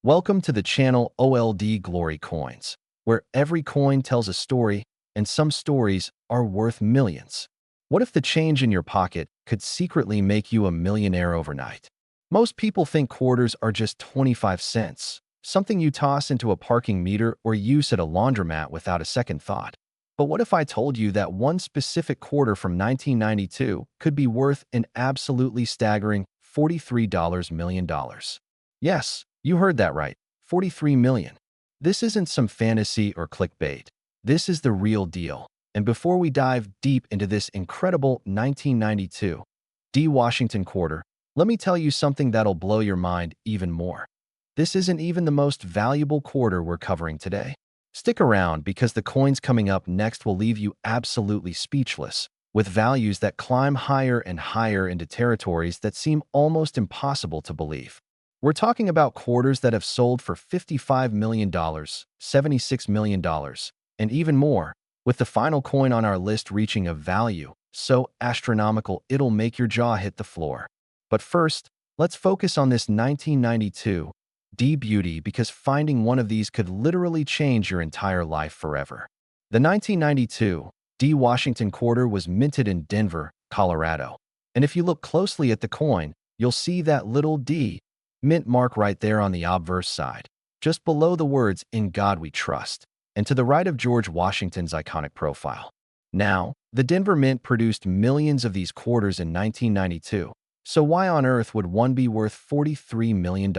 Welcome to the channel OLD Glory Coins, where every coin tells a story and some stories are worth millions. What if the change in your pocket could secretly make you a millionaire overnight? Most people think quarters are just 25 cents, something you toss into a parking meter or use at a laundromat without a second thought. But what if I told you that one specific quarter from 1992 could be worth an absolutely staggering $43 million? Yes, you heard that right. 43 million. This isn't some fantasy or clickbait. This is the real deal. And before we dive deep into this incredible 1992 D. Washington quarter, let me tell you something that'll blow your mind even more. This isn't even the most valuable quarter we're covering today. Stick around because the coins coming up next will leave you absolutely speechless, with values that climb higher and higher into territories that seem almost impossible to believe. We're talking about quarters that have sold for $55 million, $76 million, and even more, with the final coin on our list reaching a value so astronomical it'll make your jaw hit the floor. But first, let's focus on this 1992 D beauty because finding one of these could literally change your entire life forever. The 1992 D. Washington quarter was minted in Denver, Colorado. And if you look closely at the coin, you'll see that little D mint mark right there on the obverse side, just below the words "In God We Trust," and to the right of George Washington's iconic profile. Now, the Denver Mint produced millions of these quarters in 1992, so why on earth would one be worth $43 million?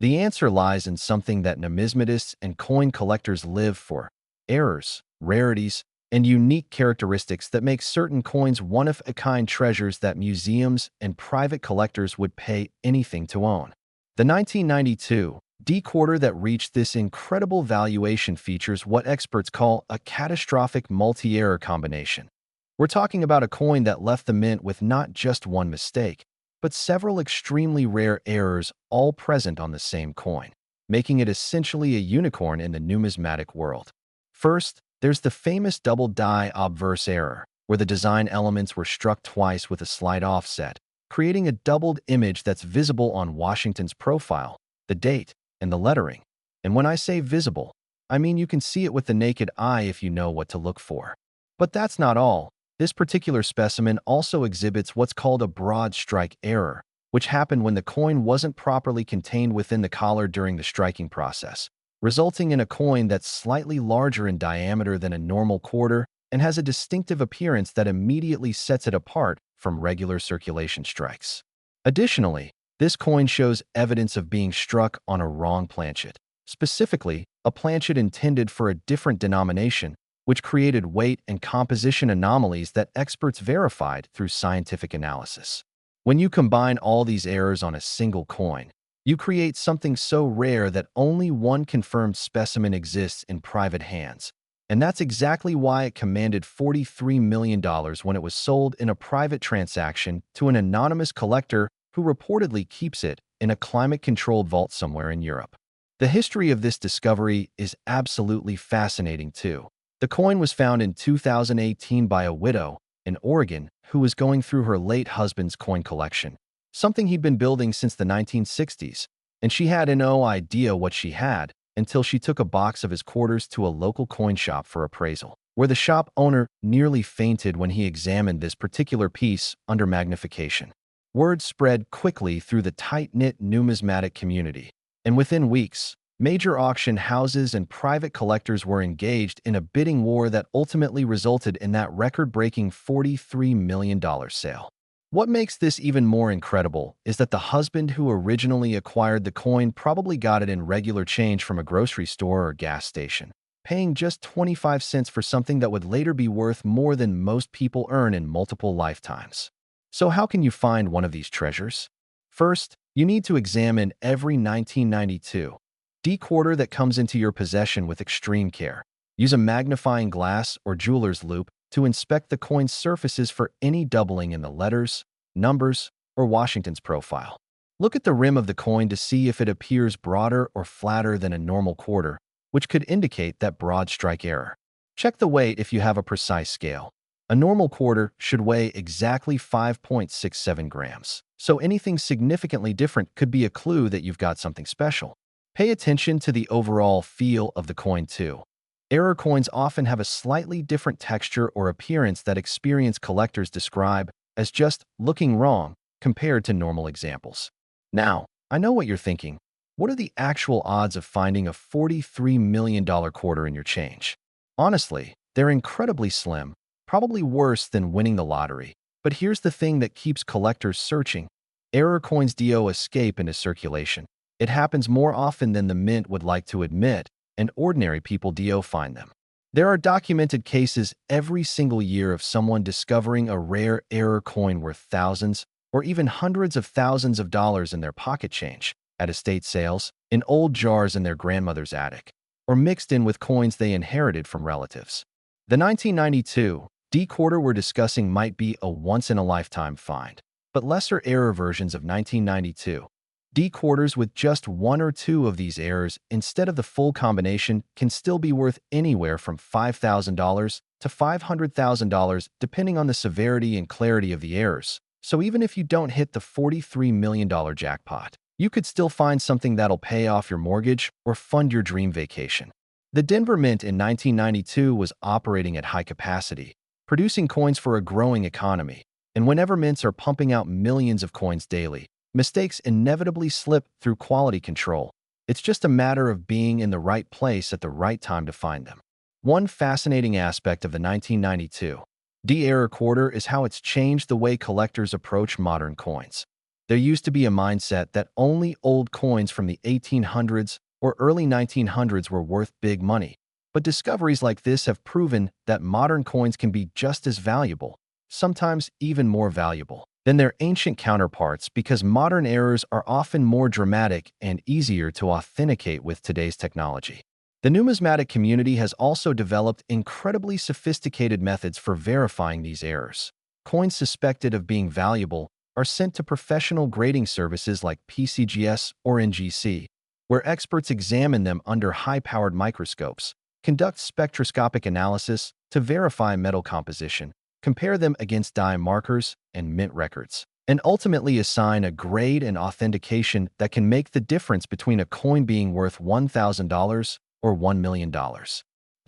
The answer lies in something that numismatists and coin collectors live for: errors, rarities, and unique characteristics that make certain coins one-of-a-kind treasures that museums and private collectors would pay anything to own. The 1992 D quarter that reached this incredible valuation features what experts call a catastrophic multi-error combination. We're talking about a coin that left the mint with not just one mistake, but several extremely rare errors all present on the same coin, making it essentially a unicorn in the numismatic world. First, there's the famous double die obverse error, where the design elements were struck twice with a slight offset, creating a doubled image that's visible on Washington's profile, the date, and the lettering. And when I say visible, I mean you can see it with the naked eye if you know what to look for. But that's not all. This particular specimen also exhibits what's called a broad strike error, which happened when the coin wasn't properly contained within the collar during the striking process, resulting in a coin that's slightly larger in diameter than a normal quarter and has a distinctive appearance that immediately sets it apart from regular circulation strikes. Additionally, this coin shows evidence of being struck on a wrong planchet, specifically a planchet intended for a different denomination, which created weight and composition anomalies that experts verified through scientific analysis. When you combine all these errors on a single coin, you create something so rare that only one confirmed specimen exists in private hands. And that's exactly why it commanded $43 million when it was sold in a private transaction to an anonymous collector who reportedly keeps it in a climate-controlled vault somewhere in Europe. The history of this discovery is absolutely fascinating too. The coin was found in 2018 by a widow in Oregon who was going through her late husband's coin collection, something he'd been building since the 1960s, and she had no idea what she had until she took a box of his quarters to a local coin shop for appraisal, where the shop owner nearly fainted when he examined this particular piece under magnification. Word spread quickly through the tight-knit numismatic community, and within weeks, major auction houses and private collectors were engaged in a bidding war that ultimately resulted in that record-breaking $43 million sale. What makes this even more incredible is that the husband who originally acquired the coin probably got it in regular change from a grocery store or gas station, paying just 25 cents for something that would later be worth more than most people earn in multiple lifetimes. So how can you find one of these treasures? First, you need to examine every 1992 D quarter that comes into your possession with extreme care. Use a magnifying glass or jeweler's loupe to inspect the coin's surfaces for any doubling in the letters, numbers, or Washington's profile. Look at the rim of the coin to see if it appears broader or flatter than a normal quarter, which could indicate that broad strike error. Check the weight if you have a precise scale. A normal quarter should weigh exactly 5.67 grams, so anything significantly different could be a clue that you've got something special. Pay attention to the overall feel of the coin too. Error coins often have a slightly different texture or appearance that experienced collectors describe as just looking wrong compared to normal examples. Now, I know what you're thinking. What are the actual odds of finding a $43 million quarter in your change? Honestly, they're incredibly slim, probably worse than winning the lottery. But here's the thing that keeps collectors searching. Error coins do escape into circulation. It happens more often than the mint would like to admit, and ordinary people do find them. There are documented cases every single year of someone discovering a rare error coin worth thousands or even hundreds of thousands of dollars in their pocket change, at estate sales, in old jars in their grandmother's attic, or mixed in with coins they inherited from relatives. The 1992 D quarter we're discussing might be a once-in-a-lifetime find, but lesser error versions of 1992 D quarters with just one or two of these errors instead of the full combination can still be worth anywhere from $5,000 to $500,000 depending on the severity and clarity of the errors. So even if you don't hit the $43 million jackpot, you could still find something that'll pay off your mortgage or fund your dream vacation. The Denver Mint in 1992 was operating at high capacity, producing coins for a growing economy. And whenever mints are pumping out millions of coins daily, mistakes inevitably slip through quality control. It's just a matter of being in the right place at the right time to find them. One fascinating aspect of the 1992 D error quarter is how it's changed the way collectors approach modern coins. There used to be a mindset that only old coins from the 1800s or early 1900s were worth big money. But discoveries like this have proven that modern coins can be just as valuable, sometimes even more valuable, than their ancient counterparts because modern errors are often more dramatic and easier to authenticate with today's technology. The numismatic community has also developed incredibly sophisticated methods for verifying these errors. Coins suspected of being valuable are sent to professional grading services like PCGS or NGC, where experts examine them under high-powered microscopes, conduct spectroscopic analysis to verify metal composition, compare them against die markers and mint records, and ultimately assign a grade and authentication that can make the difference between a coin being worth $1,000 or $1 million. The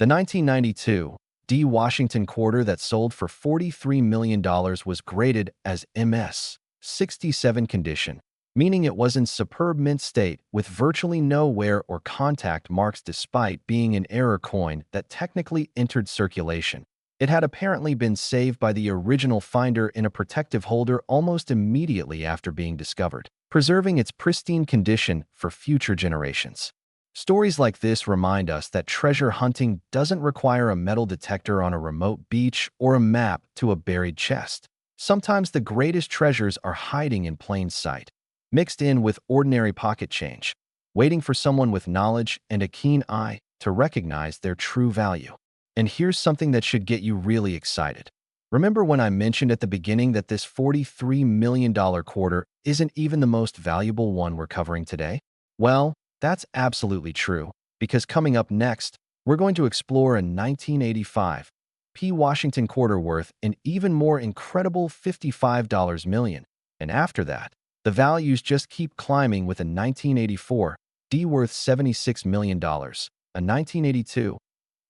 1992 D Washington quarter that sold for $43 million was graded as MS 67 condition, meaning it was in superb mint state with virtually no wear or contact marks despite being an error coin that technically entered circulation. It had apparently been saved by the original finder in a protective holder almost immediately after being discovered, preserving its pristine condition for future generations. Stories like this remind us that treasure hunting doesn't require a metal detector on a remote beach or a map to a buried chest. Sometimes the greatest treasures are hiding in plain sight, mixed in with ordinary pocket change, waiting for someone with knowledge and a keen eye to recognize their true value. And here's something that should get you really excited. Remember when I mentioned at the beginning that this $43 million quarter isn't even the most valuable one we're covering today? Well, that's absolutely true, because coming up next, we're going to explore a 1985 P. Washington quarter worth an even more incredible $55 million. And after that, the values just keep climbing with a 1984 D worth $76 million, a 1982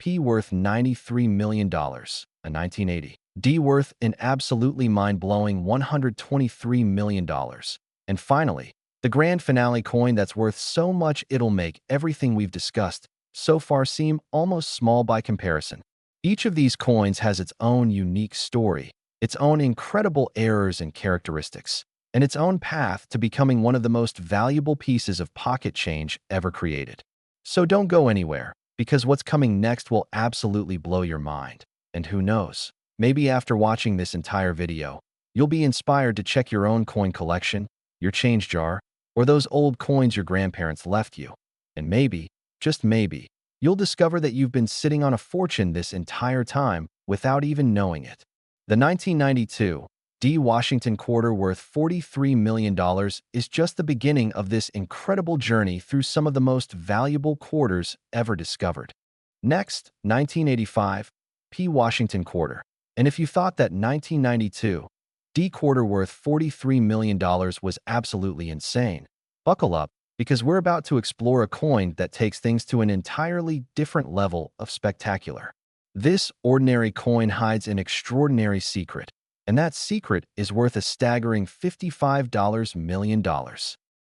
P worth $93 million, a 1980 D worth an absolutely mind-blowing $123 million. And finally, the grand finale coin that's worth so much it'll make everything we've discussed so far seem almost small by comparison. Each of these coins has its own unique story, its own incredible errors and characteristics, and its own path to becoming one of the most valuable pieces of pocket change ever created. So don't go anywhere, because what's coming next will absolutely blow your mind. And who knows, maybe after watching this entire video, you'll be inspired to check your own coin collection, your change jar, or those old coins your grandparents left you. And maybe, just maybe, you'll discover that you've been sitting on a fortune this entire time without even knowing it. The 1992 D. Washington quarter worth $43 million is just the beginning of this incredible journey through some of the most valuable quarters ever discovered. Next, 1985 P. Washington quarter. And if you thought that 1992 D quarter worth $43 million was absolutely insane, buckle up, because we're about to explore a coin that takes things to an entirely different level of spectacular. This ordinary coin hides an extraordinary secret, and that secret is worth a staggering $55 million.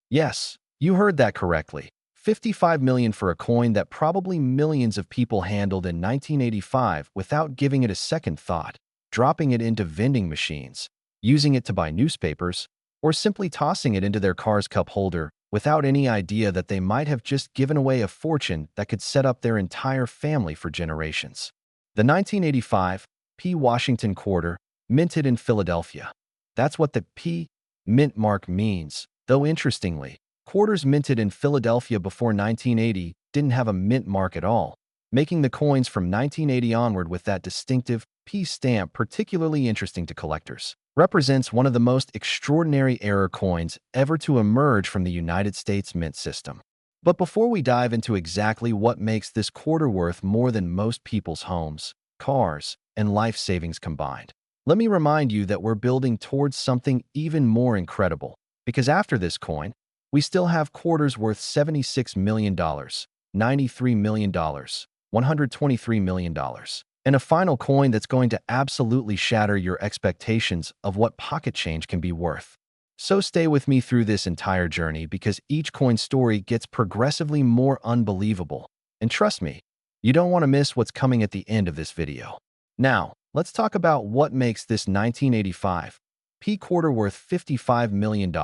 Yes, you heard that correctly. 55 million for a coin that probably millions of people handled in 1985 without giving it a second thought, dropping it into vending machines, using it to buy newspapers, or simply tossing it into their car's cup holder without any idea that they might have just given away a fortune that could set up their entire family for generations. The 1985 P. Washington quarter, minted in Philadelphia. That's what the P. mint mark means, though interestingly, quarters minted in Philadelphia before 1980 didn't have a mint mark at all, making the coins from 1980 onward with that distinctive P stamp particularly interesting to collectors. Represents one of the most extraordinary error coins ever to emerge from the United States mint system. But before we dive into exactly what makes this quarter worth more than most people's homes, cars, and life savings combined, let me remind you that we're building towards something even more incredible, because after this coin, we still have quarters worth $76 million, $93 million, $123 million, and a final coin that's going to absolutely shatter your expectations of what pocket change can be worth. So stay with me through this entire journey because each coin story gets progressively more unbelievable. And trust me, you don't want to miss what's coming at the end of this video. Now, let's talk about what makes this 1985 P quarter worth $55 million.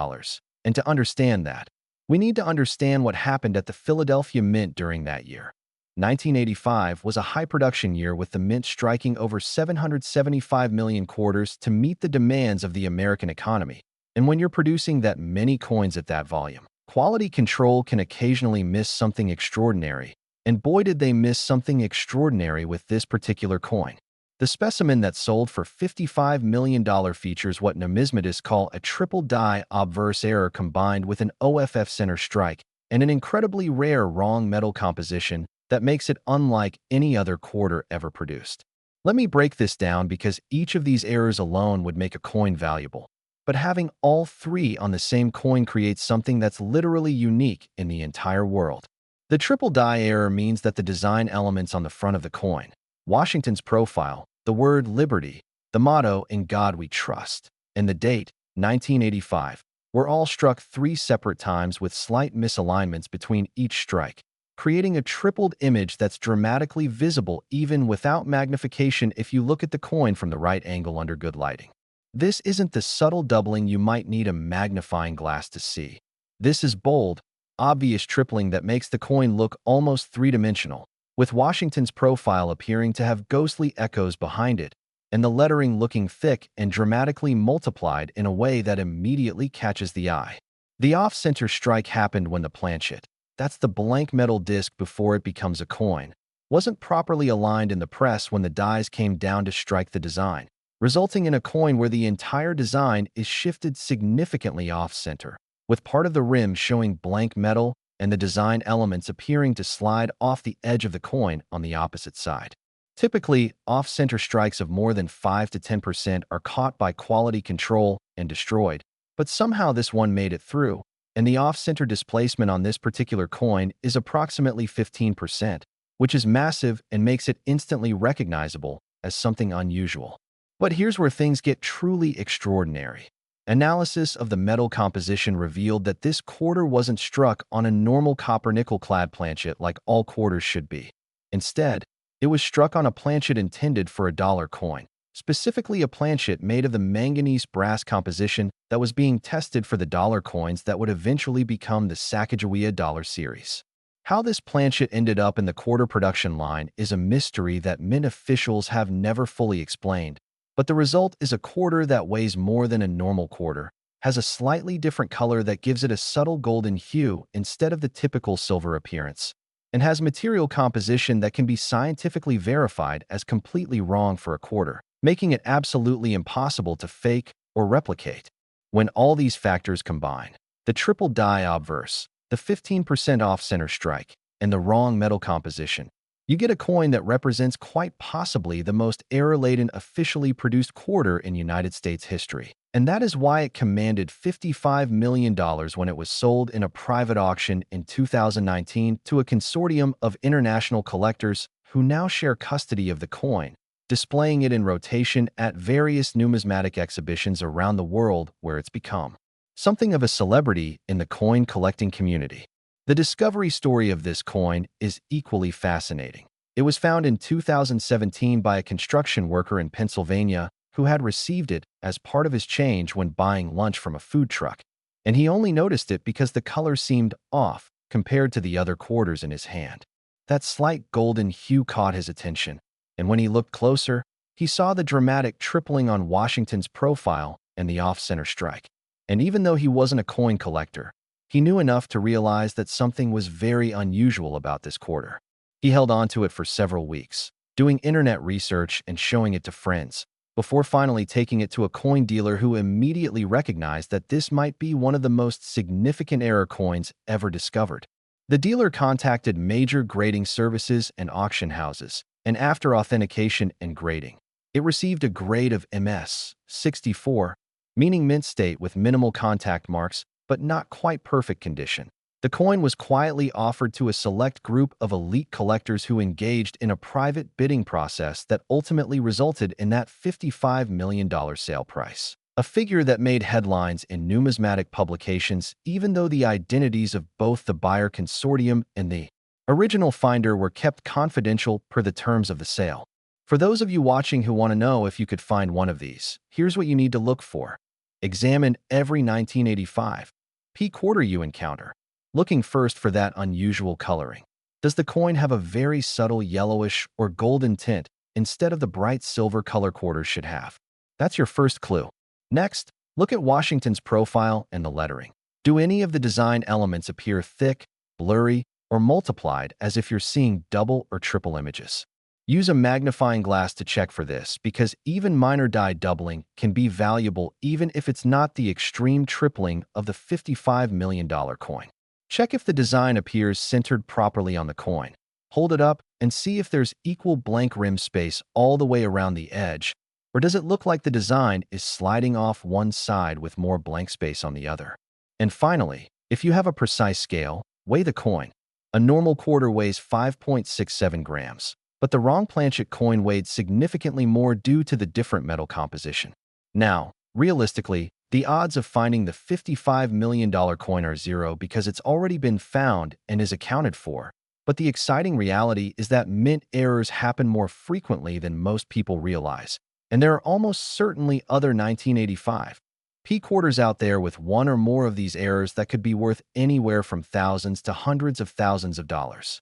And to understand that, we need to understand what happened at the Philadelphia Mint during that year. 1985 was a high-production year with the mint striking over 775 million quarters to meet the demands of the American economy. And when you're producing that many coins at that volume, quality control can occasionally miss something extraordinary. And boy did they miss something extraordinary with this particular coin. The specimen that sold for $55 million features what numismatists call a triple die obverse error combined with an OFF center strike and an incredibly rare wrong metal composition that makes it unlike any other quarter ever produced. Let me break this down because each of these errors alone would make a coin valuable. But having all three on the same coin creates something that's literally unique in the entire world. The triple die error means that the design elements on the front of the coin, Washington's profile, the word liberty, the motto "In God We Trust," and the date, 1985, were all struck 3 separate times with slight misalignments between each strike, creating a tripled image that's dramatically visible even without magnification if you look at the coin from the right angle under good lighting. This isn't the subtle doubling you might need a magnifying glass to see. This is bold, obvious tripling that makes the coin look almost three-dimensional, with Washington's profile appearing to have ghostly echoes behind it, and the lettering looking thick and dramatically multiplied in a way that immediately catches the eye. The off-center strike happened when the planchet, that's the blank metal disc before it becomes a coin, wasn't properly aligned in the press when the dies came down to strike the design, resulting in a coin where the entire design is shifted significantly off-center, with part of the rim showing blank metal and the design elements appearing to slide off the edge of the coin on the opposite side. Typically, off-center strikes of more than 5 to 10% are caught by quality control and destroyed, but somehow this one made it through, and the off-center displacement on this particular coin is approximately 15%, which is massive and makes it instantly recognizable as something unusual. But here's where things get truly extraordinary. Analysis of the metal composition revealed that this quarter wasn't struck on a normal copper-nickel-clad planchet like all quarters should be. Instead, it was struck on a planchet intended for a dollar coin, specifically a planchet made of the manganese brass composition that was being tested for the dollar coins that would eventually become the Sacagawea dollar series. How this planchet ended up in the quarter production line is a mystery that mint officials have never fully explained, but the result is a quarter that weighs more than a normal quarter, has a slightly different color that gives it a subtle golden hue instead of the typical silver appearance, and has material composition that can be scientifically verified as completely wrong for a quarter, making it absolutely impossible to fake or replicate. When all these factors combine, the triple die obverse, the 15% off-center strike, and the wrong metal composition, You get a coin that represents quite possibly the most error-laden officially produced quarter in United States history. And that is why it commanded $55 million when it was sold in a private auction in 2019 to a consortium of international collectors who now share custody of the coin, displaying it in rotation at various numismatic exhibitions around the world where it's become something of a celebrity in the coin collecting community. The discovery story of this coin is equally fascinating. It was found in 2017 by a construction worker in Pennsylvania who had received it as part of his change when buying lunch from a food truck, and he only noticed it because the color seemed off compared to the other quarters in his hand. That slight golden hue caught his attention, and when he looked closer, he saw the dramatic tripling on Washington's profile and the off-center strike. And even though he wasn't a coin collector, he knew enough to realize that something was very unusual about this quarter. He held on to it for several weeks, doing internet research and showing it to friends, before finally taking it to a coin dealer who immediately recognized that this might be one of the most significant error coins ever discovered. The dealer contacted major grading services and auction houses, and after authentication and grading, it received a grade of MS 64, meaning mint state with minimal contact marks, but not quite perfect condition. The coin was quietly offered to a select group of elite collectors who engaged in a private bidding process that ultimately resulted in that $55 million sale price, a figure that made headlines in numismatic publications even though the identities of both the buyer consortium and the original finder were kept confidential per the terms of the sale. For those of you watching who want to know if you could find one of these, here's what you need to look for. Examine every 1985 P quarter you encounter, looking first for that unusual coloring. Does the coin have a very subtle yellowish or golden tint instead of the bright silver color quarters should have? That's your first clue. Next, look at Washington's profile and the lettering. Do any of the design elements appear thick, blurry, or multiplied as if you're seeing double or triple images? Use a magnifying glass to check for this because even minor die doubling can be valuable even if it's not the extreme tripling of the $55 million coin. Check if the design appears centered properly on the coin. Hold it up and see if there's equal blank rim space all the way around the edge, or does it look like the design is sliding off one side with more blank space on the other? And finally, if you have a precise scale, weigh the coin. A normal quarter weighs 5.67 grams. But the wrong planchet coin weighed significantly more due to the different metal composition. Now, realistically, the odds of finding the $55 million coin are zero because it's already been found and is accounted for. But the exciting reality is that mint errors happen more frequently than most people realize, and there are almost certainly other 1985 P quarters out there with one or more of these errors that could be worth anywhere from thousands to hundreds of thousands of dollars.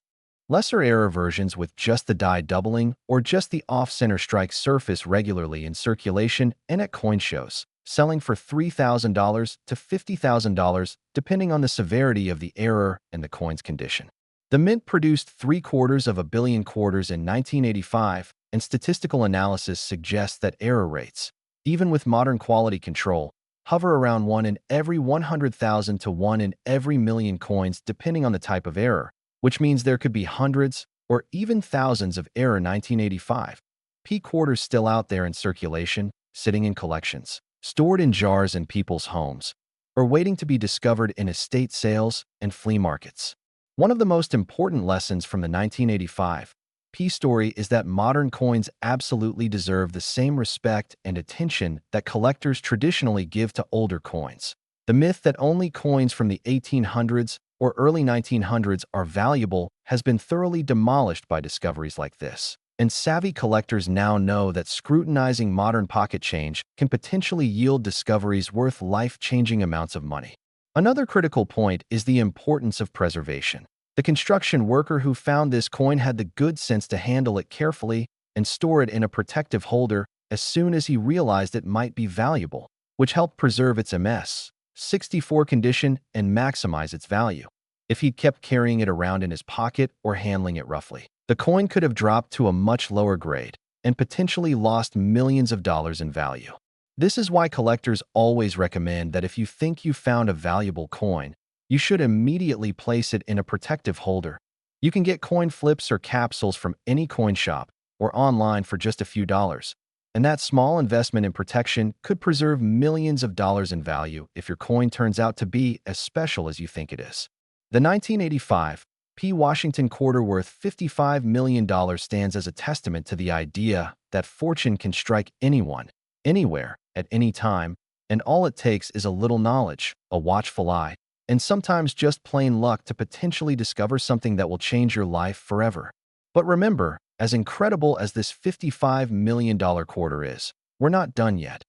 Lesser error versions with just the die doubling or just the off-center strike surface regularly in circulation and at coin shows, selling for $3,000 to $50,000 depending on the severity of the error and the coin's condition. The mint produced 750 million quarters in 1985, and statistical analysis suggests that error rates, even with modern quality control, hover around 1 in every 100,000 to 1 in every million coins depending on the type of error, which means there could be hundreds or even thousands of error 1985 P quarters still out there in circulation, sitting in collections, stored in jars in people's homes, or waiting to be discovered in estate sales and flea markets. One of the most important lessons from the 1985 P story is that modern coins absolutely deserve the same respect and attention that collectors traditionally give to older coins. The myth that only coins from the 1800s or early 1900s are valuable has been thoroughly demolished by discoveries like this. And savvy collectors now know that scrutinizing modern pocket change can potentially yield discoveries worth life-changing amounts of money. Another critical point is the importance of preservation. The construction worker who found this coin had the good sense to handle it carefully and store it in a protective holder as soon as he realized it might be valuable, which helped preserve its MS 64 condition and maximize its value. If he'd kept carrying it around in his pocket or handling it roughly, the coin could have dropped to a much lower grade and potentially lost millions of dollars in value. This is why collectors always recommend that if you think you found a valuable coin, you should immediately place it in a protective holder, You can get coin flips or capsules from any coin shop or online for just a few dollars. And that small investment in protection could preserve millions of dollars in value if your coin turns out to be as special as you think it is. The 1985 P. Washington quarter worth $55 million stands as a testament to the idea that fortune can strike anyone, anywhere, at any time, and all it takes is a little knowledge, a watchful eye, and sometimes just plain luck to potentially discover something that will change your life forever. But remember, as incredible as this $55 million quarter is, we're not done yet.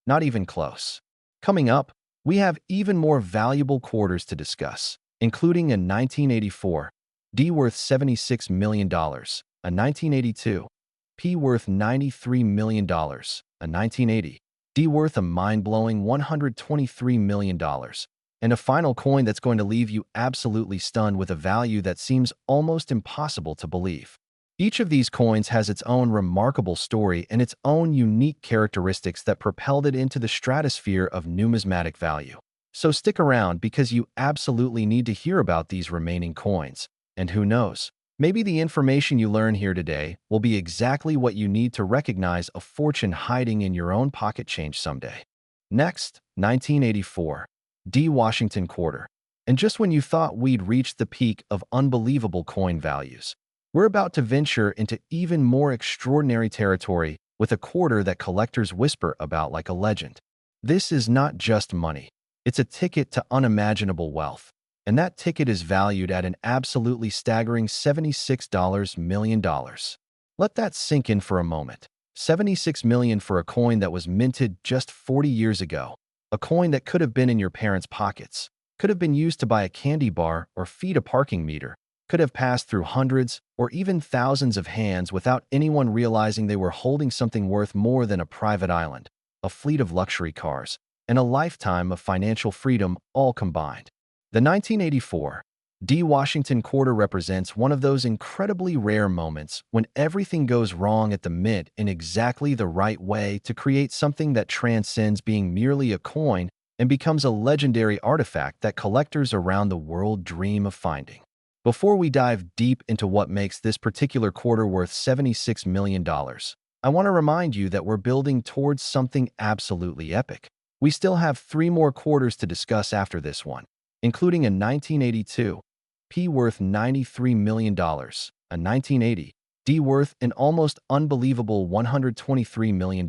Not even close. Coming up, we have even more valuable quarters to discuss, including a 1984 D worth $76 million, a 1982 P worth $93 million, a 1980 D worth a mind-blowing $123 million, and a final coin that's going to leave you absolutely stunned with a value that seems almost impossible to believe. Each of these coins has its own remarkable story and its own unique characteristics that propelled it into the stratosphere of numismatic value. So stick around because you absolutely need to hear about these remaining coins. And who knows, maybe the information you learn here today will be exactly what you need to recognize a fortune hiding in your own pocket change someday. Next, 1984. D. Washington quarter. And just when you thought we'd reached the peak of unbelievable coin values, we're about to venture into even more extraordinary territory with a quarter that collectors whisper about like a legend. This is not just money. It's a ticket to unimaginable wealth. And that ticket is valued at an absolutely staggering $76 million. Let that sink in for a moment. $76 million for a coin that was minted just 40 years ago. A coin that could have been in your parents' pockets, could have been used to buy a candy bar or feed a parking meter, could have passed through hundreds or even thousands of hands without anyone realizing they were holding something worth more than a private island, a fleet of luxury cars, and a lifetime of financial freedom all combined. The 1984 D. Washington quarter represents one of those incredibly rare moments when everything goes wrong at the mint in exactly the right way to create something that transcends being merely a coin and becomes a legendary artifact that collectors around the world dream of finding. Before we dive deep into what makes this particular quarter worth $76 million, I want to remind you that we're building towards something absolutely epic. We still have 3 more quarters to discuss after this one, including a 1982 P worth $93 million, a 1980 D worth an almost unbelievable $123 million,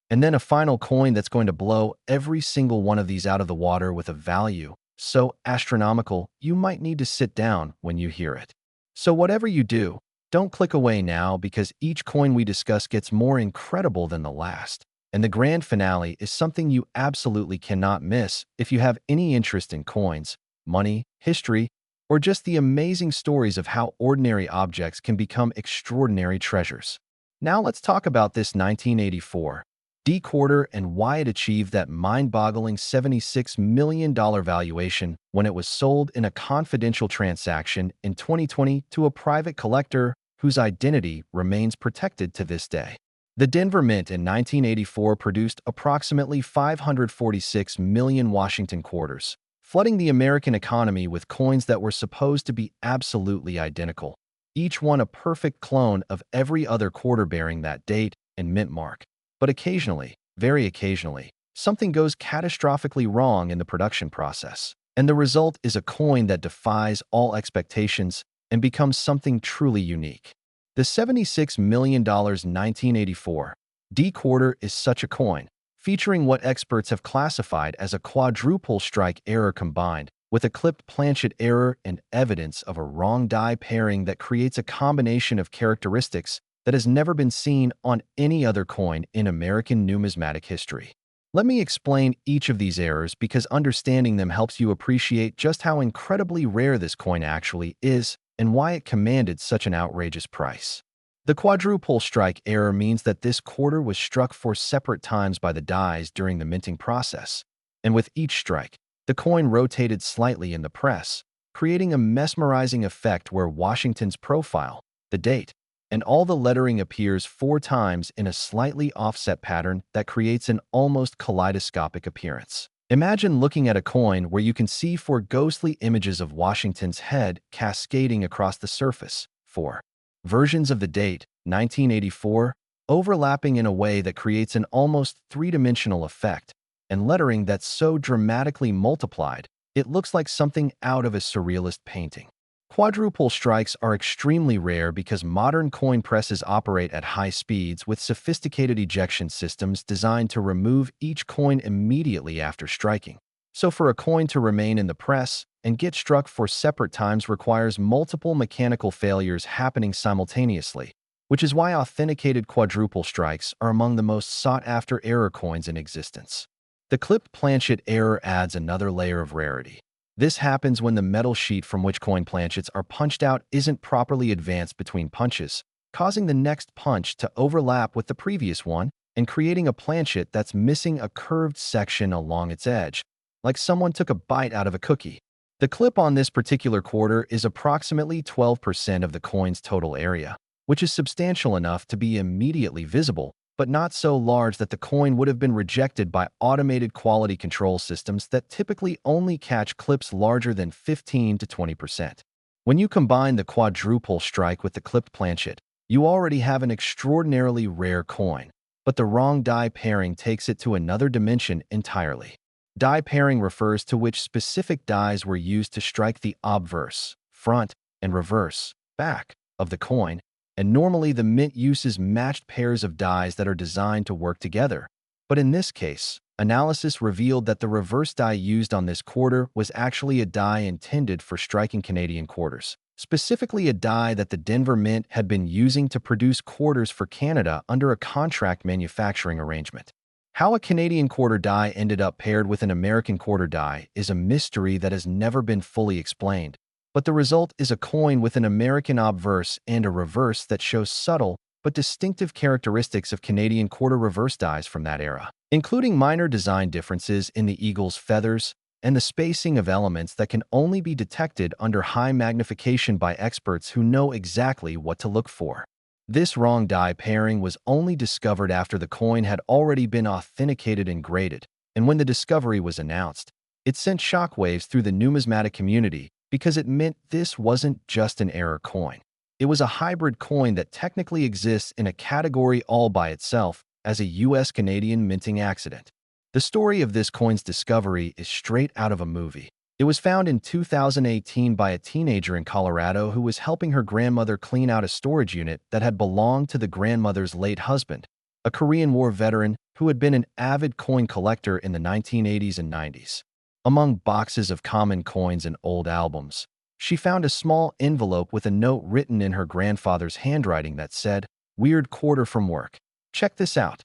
and then a final coin that's going to blow every single one of these out of the water with a value so astronomical you might need to sit down when you hear it. So whatever you do, don't click away now because each coin we discuss gets more incredible than the last. And the grand finale is something you absolutely cannot miss if you have any interest in coins, money, history, or just the amazing stories of how ordinary objects can become extraordinary treasures. Now let's talk about this 1984 D quarter and why it achieved that mind-boggling $76 million valuation when it was sold in a confidential transaction in 2020 to a private collector whose identity remains protected to this day. The Denver Mint in 1984 produced approximately 546 million Washington quarters, flooding the American economy with coins that were supposed to be absolutely identical, each one a perfect clone of every other quarter bearing that date and mint mark. But occasionally, very occasionally, something goes catastrophically wrong in the production process, and the result is a coin that defies all expectations and becomes something truly unique. The $76 million 1984 D quarter is such a coin, featuring what experts have classified as a quadruple strike error combined with a clipped planchet error and evidence of a wrong die pairing that creates a combination of characteristics that has never been seen on any other coin in American numismatic history. Let me explain each of these errors because understanding them helps you appreciate just how incredibly rare this coin actually is and why it commanded such an outrageous price. The quadruple strike error means that this quarter was struck 4 separate times by the dies during the minting process, and with each strike, the coin rotated slightly in the press, creating a mesmerizing effect where Washington's profile, the date, and all the lettering appears 4 times in a slightly offset pattern that creates an almost kaleidoscopic appearance. Imagine looking at a coin where you can see four ghostly images of Washington's head cascading across the surface. Four versions of the date, 1984, overlapping in a way that creates an almost three-dimensional effect, and lettering that's so dramatically multiplied, it looks like something out of a surrealist painting. Quadruple strikes are extremely rare because modern coin presses operate at high speeds with sophisticated ejection systems designed to remove each coin immediately after striking. So for a coin to remain in the press and get struck four separate times requires multiple mechanical failures happening simultaneously, which is why authenticated quadruple strikes are among the most sought-after error coins in existence. The clipped planchet error adds another layer of rarity. This happens when the metal sheet from which coin planchets are punched out isn't properly advanced between punches, causing the next punch to overlap with the previous one and creating a planchet that's missing a curved section along its edge, like someone took a bite out of a cookie. The clip on this particular quarter is approximately 12% of the coin's total area, which is substantial enough to be immediately visible, but not so large that the coin would have been rejected by automated quality control systems that typically only catch clips larger than 15 to 20%. When you combine the quadruple strike with the clipped planchet, you already have an extraordinarily rare coin, but the wrong die pairing takes it to another dimension entirely. Die pairing refers to which specific dies were used to strike the obverse, front, and reverse, back, of the coin, and normally the mint uses matched pairs of dies that are designed to work together. But in this case, analysis revealed that the reverse die used on this quarter was actually a die intended for striking Canadian quarters, specifically a die that the Denver Mint had been using to produce quarters for Canada under a contract manufacturing arrangement. How a Canadian quarter die ended up paired with an American quarter die is a mystery that has never been fully explained. But the result is a coin with an American obverse and a reverse that shows subtle but distinctive characteristics of Canadian quarter reverse dies from that era, including minor design differences in the eagle's feathers and the spacing of elements that can only be detected under high magnification by experts who know exactly what to look for. This wrong die pairing was only discovered after the coin had already been authenticated and graded, and when the discovery was announced, it sent shockwaves through the numismatic community because it meant this wasn't just an error coin. It was a hybrid coin that technically exists in a category all by itself as a US-Canadian minting accident. The story of this coin's discovery is straight out of a movie. It was found in 2018 by a teenager in Colorado who was helping her grandmother clean out a storage unit that had belonged to the grandmother's late husband, a Korean War veteran who had been an avid coin collector in the 1980s and 90s. Among boxes of common coins and old albums, she found a small envelope with a note written in her grandfather's handwriting that said, "Weird quarter from work. Check this out."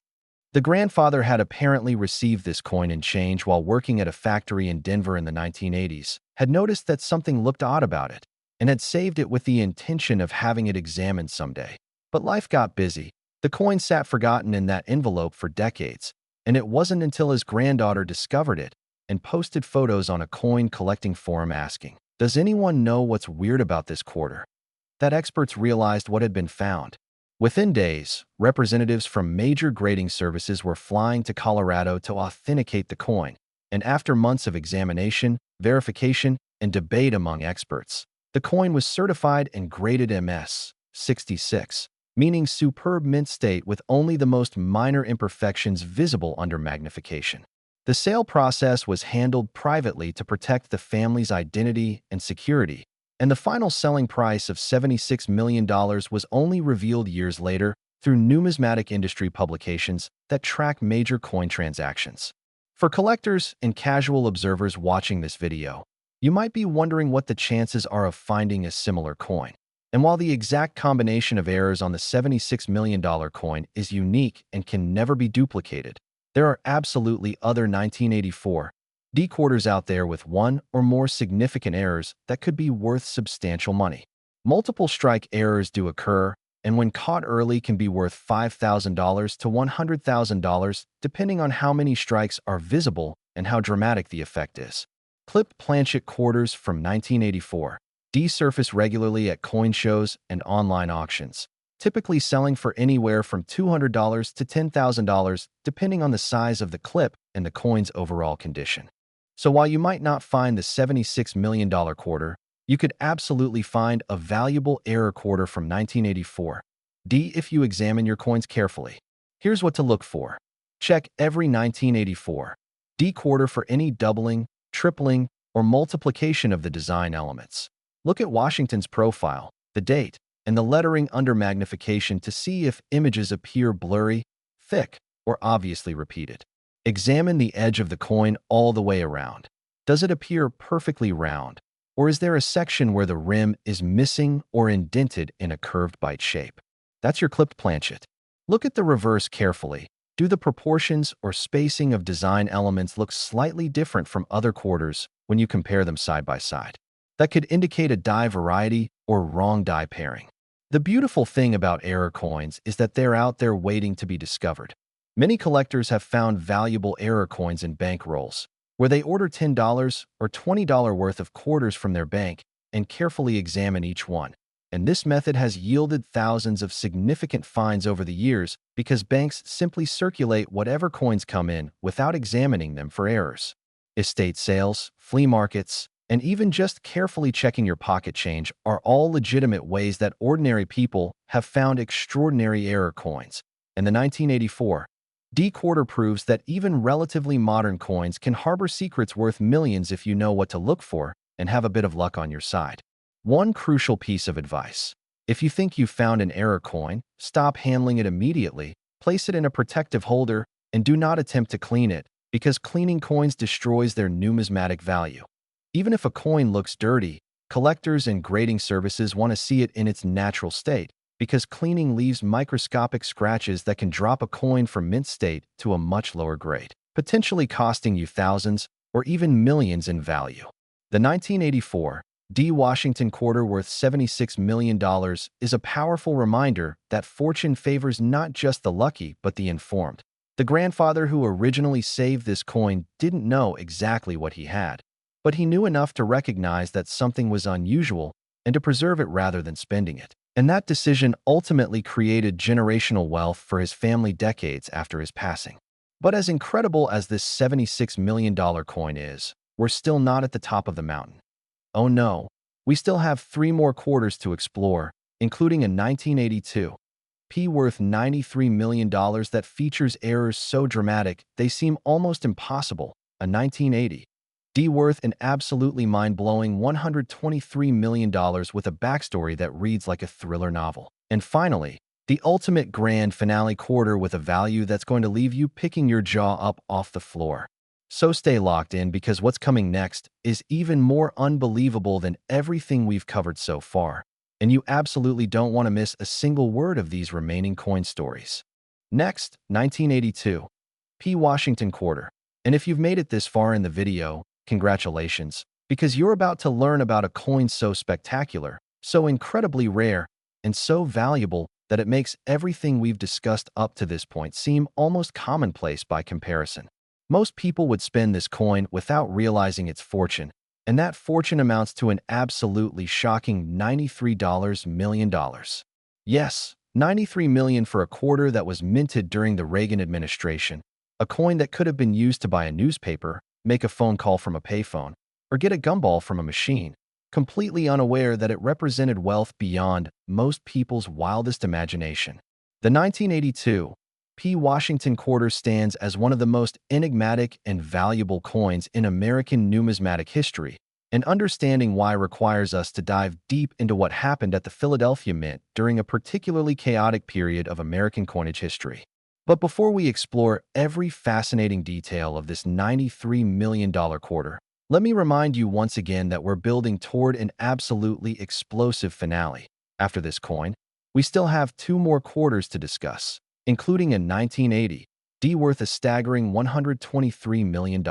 The grandfather had apparently received this coin and change while working at a factory in Denver in the 1980s, had noticed that something looked odd about it, and had saved it with the intention of having it examined someday. But life got busy. The coin sat forgotten in that envelope for decades, and it wasn't until his granddaughter discovered it and posted photos on a coin collecting forum asking, "Does anyone know what's weird about this quarter?" that experts realized what had been found. Within days, representatives from major grading services were flying to Colorado to authenticate the coin, and after months of examination, verification, and debate among experts, the coin was certified and graded MS-66, meaning superb mint state with only the most minor imperfections visible under magnification. The sale process was handled privately to protect the family's identity and security, and the final selling price of $76 million was only revealed years later through numismatic industry publications that track major coin transactions. For collectors and casual observers watching this video, you might be wondering what the chances are of finding a similar coin. And while the exact combination of errors on the $76 million coin is unique and can never be duplicated, there are absolutely other 1984 D quarters out there with one or more significant errors that could be worth substantial money. Multiple strike errors do occur, and when caught early can be worth $5,000 to $100,000 depending on how many strikes are visible and how dramatic the effect is. Clipped planchet quarters from 1984 D surface regularly at coin shows and online auctions, typically selling for anywhere from $200 to $10,000 depending on the size of the clip and the coin's overall condition. So while you might not find the $76 million quarter, you could absolutely find a valuable error quarter from 1984. D. If you examine your coins carefully. Here's what to look for. Check every 1984 D quarter for any doubling, tripling, or multiplication of the design elements. Look at Washington's profile, the date, and the lettering under magnification to see if images appear blurry, thick, or obviously repeated. Examine the edge of the coin all the way around. Does it appear perfectly round, or is there a section where the rim is missing or indented in a curved bite shape? That's your clipped planchet. Look at the reverse carefully. Do the proportions or spacing of design elements look slightly different from other quarters when you compare them side by side? That could indicate a die variety or wrong die pairing. The beautiful thing about error coins is that they're out there waiting to be discovered. Many collectors have found valuable error coins in bank rolls, where they order $10 or $20 worth of quarters from their bank and carefully examine each one. And this method has yielded thousands of significant fines over the years because banks simply circulate whatever coins come in without examining them for errors. Estate sales, flea markets, and even just carefully checking your pocket change are all legitimate ways that ordinary people have found extraordinary error coins. And the 1984 D quarter proves that even relatively modern coins can harbor secrets worth millions if you know what to look for and have a bit of luck on your side. One crucial piece of advice. If you think you've found an error coin, stop handling it immediately, place it in a protective holder, and do not attempt to clean it, because cleaning coins destroys their numismatic value. Even if a coin looks dirty, collectors and grading services want to see it in its natural state, because cleaning leaves microscopic scratches that can drop a coin from mint state to a much lower grade, potentially costing you thousands or even millions in value. The 1984 D Washington quarter worth $76 million is a powerful reminder that fortune favors not just the lucky but the informed. The grandfather who originally saved this coin didn't know exactly what he had, but he knew enough to recognize that something was unusual and to preserve it rather than spending it. And that decision ultimately created generational wealth for his family decades after his passing. But as incredible as this $76 million coin is, we're still not at the top of the mountain. Oh no, we still have 3 more quarters to explore, including a 1982 P worth $93 million that features errors so dramatic they seem almost impossible, a 1980 D worth an absolutely mind-blowing $123 million with a backstory that reads like a thriller novel. And finally, the ultimate grand finale quarter with a value that's going to leave you picking your jaw up off the floor. So stay locked in because what's coming next is even more unbelievable than everything we've covered so far, and you absolutely don't want to miss a single word of these remaining coin stories. Next, 1982 P Washington quarter. And if you've made it this far in the video, congratulations, because you're about to learn about a coin so spectacular, so incredibly rare, and so valuable that it makes everything we've discussed up to this point seem almost commonplace by comparison. Most people would spend this coin without realizing its fortune, and that fortune amounts to an absolutely shocking $93 million. Yes, $93 million for a quarter that was minted during the Reagan administration, a coin that could have been used to buy a newspaper, make a phone call from a payphone, or get a gumball from a machine, completely unaware that it represented wealth beyond most people's wildest imagination. The 1982 P Washington quarter stands as one of the most enigmatic and valuable coins in American numismatic history, and understanding why requires us to dive deep into what happened at the Philadelphia Mint during a particularly chaotic period of American coinage history. But before we explore every fascinating detail of this $93 million quarter, let me remind you once again that we're building toward an absolutely explosive finale. After this coin, we still have 2 more quarters to discuss, including a 1980 D worth a staggering $123 million.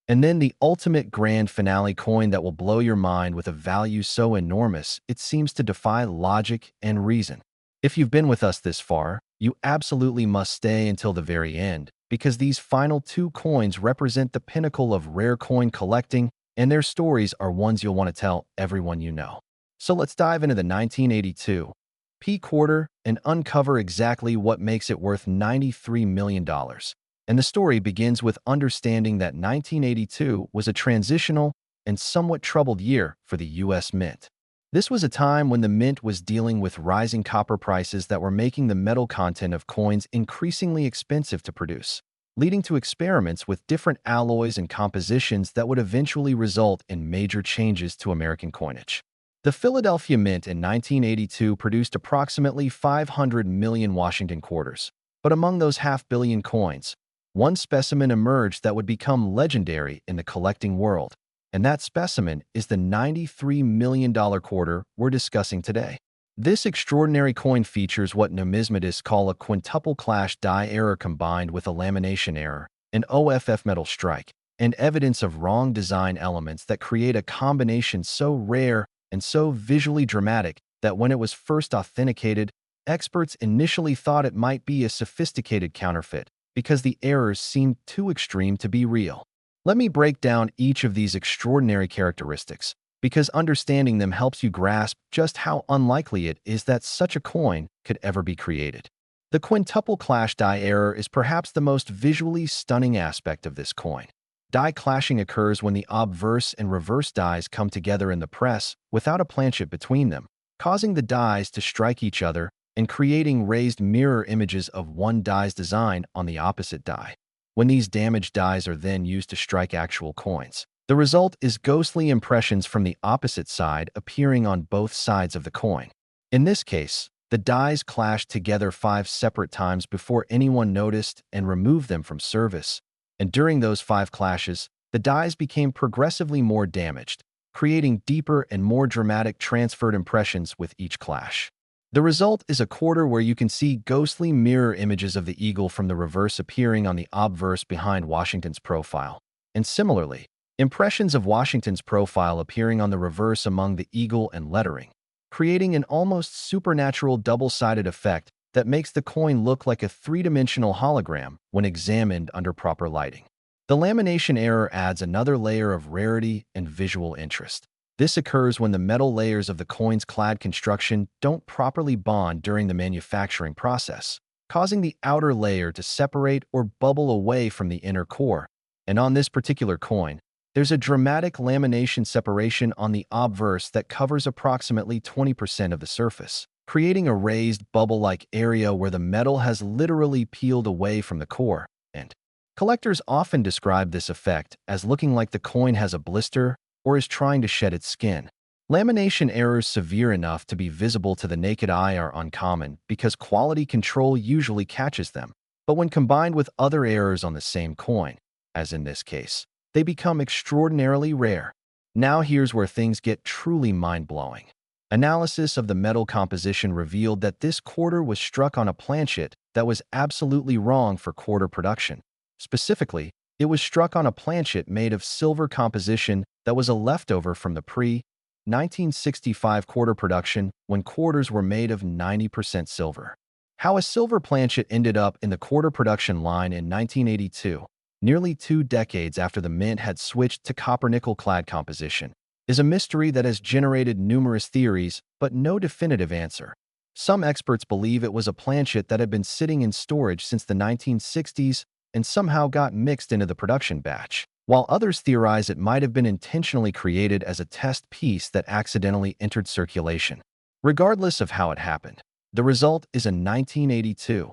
And then the ultimate grand finale coin that will blow your mind with a value so enormous it seems to defy logic and reason. If you've been with us this far, you absolutely must stay until the very end, because these final 2 coins represent the pinnacle of rare coin collecting, and their stories are ones you'll want to tell everyone you know. So let's dive into the 1982 P quarter and uncover exactly what makes it worth $93 million. And the story begins with understanding that 1982 was a transitional and somewhat troubled year for the U.S. Mint. This was a time when the Mint was dealing with rising copper prices that were making the metal content of coins increasingly expensive to produce, leading to experiments with different alloys and compositions that would eventually result in major changes to American coinage. The Philadelphia Mint in 1982 produced approximately 500 million Washington quarters, but among those half-billion coins, one specimen emerged that would become legendary in the collecting world, and that specimen is the $93 million quarter we're discussing today. This extraordinary coin features what numismatists call a quintuple clash die error combined with a lamination error, an OFF metal strike, and evidence of wrong design elements that create a combination so rare and so visually dramatic that when it was first authenticated, experts initially thought it might be a sophisticated counterfeit because the errors seemed too extreme to be real. Let me break down each of these extraordinary characteristics, because understanding them helps you grasp just how unlikely it is that such a coin could ever be created. The quintuple clash die error is perhaps the most visually stunning aspect of this coin. Die clashing occurs when the obverse and reverse dies come together in the press without a planchet between them, causing the dies to strike each other and creating raised mirror images of one die's design on the opposite die. When these damaged dies are then used to strike actual coins, the result is ghostly impressions from the opposite side appearing on both sides of the coin. In this case, the dies clashed together 5 separate times before anyone noticed and removed them from service, and during those 5 clashes, the dies became progressively more damaged, creating deeper and more dramatic transferred impressions with each clash. The result is a quarter where you can see ghostly mirror images of the eagle from the reverse appearing on the obverse behind Washington's profile, and similarly, impressions of Washington's profile appearing on the reverse among the eagle and lettering, creating an almost supernatural double-sided effect that makes the coin look like a three-dimensional hologram when examined under proper lighting. The lamination error adds another layer of rarity and visual interest. This occurs when the metal layers of the coin's clad construction don't properly bond during the manufacturing process, causing the outer layer to separate or bubble away from the inner core. And on this particular coin, there's a dramatic lamination separation on the obverse that covers approximately 20% of the surface, creating a raised bubble-like area where the metal has literally peeled away from the core. And collectors often describe this effect as looking like the coin has a blister or is trying to shed its skin. Lamination errors severe enough to be visible to the naked eye are uncommon because quality control usually catches them, but when combined with other errors on the same coin, as in this case, they become extraordinarily rare. Now here's where things get truly mind-blowing. Analysis of the metal composition revealed that this quarter was struck on a planchet that was absolutely wrong for quarter production. Specifically, it was struck on a planchet made of silver composition that was a leftover from the pre-1965 quarter production when quarters were made of 90% silver. How a silver planchet ended up in the quarter production line in 1982, nearly 2 decades after the Mint had switched to copper-nickel clad composition, is a mystery that has generated numerous theories but no definitive answer. Some experts believe it was a planchet that had been sitting in storage since the 1960s and somehow got mixed into the production batch, while others theorize it might have been intentionally created as a test piece that accidentally entered circulation. Regardless of how it happened, the result is a 1982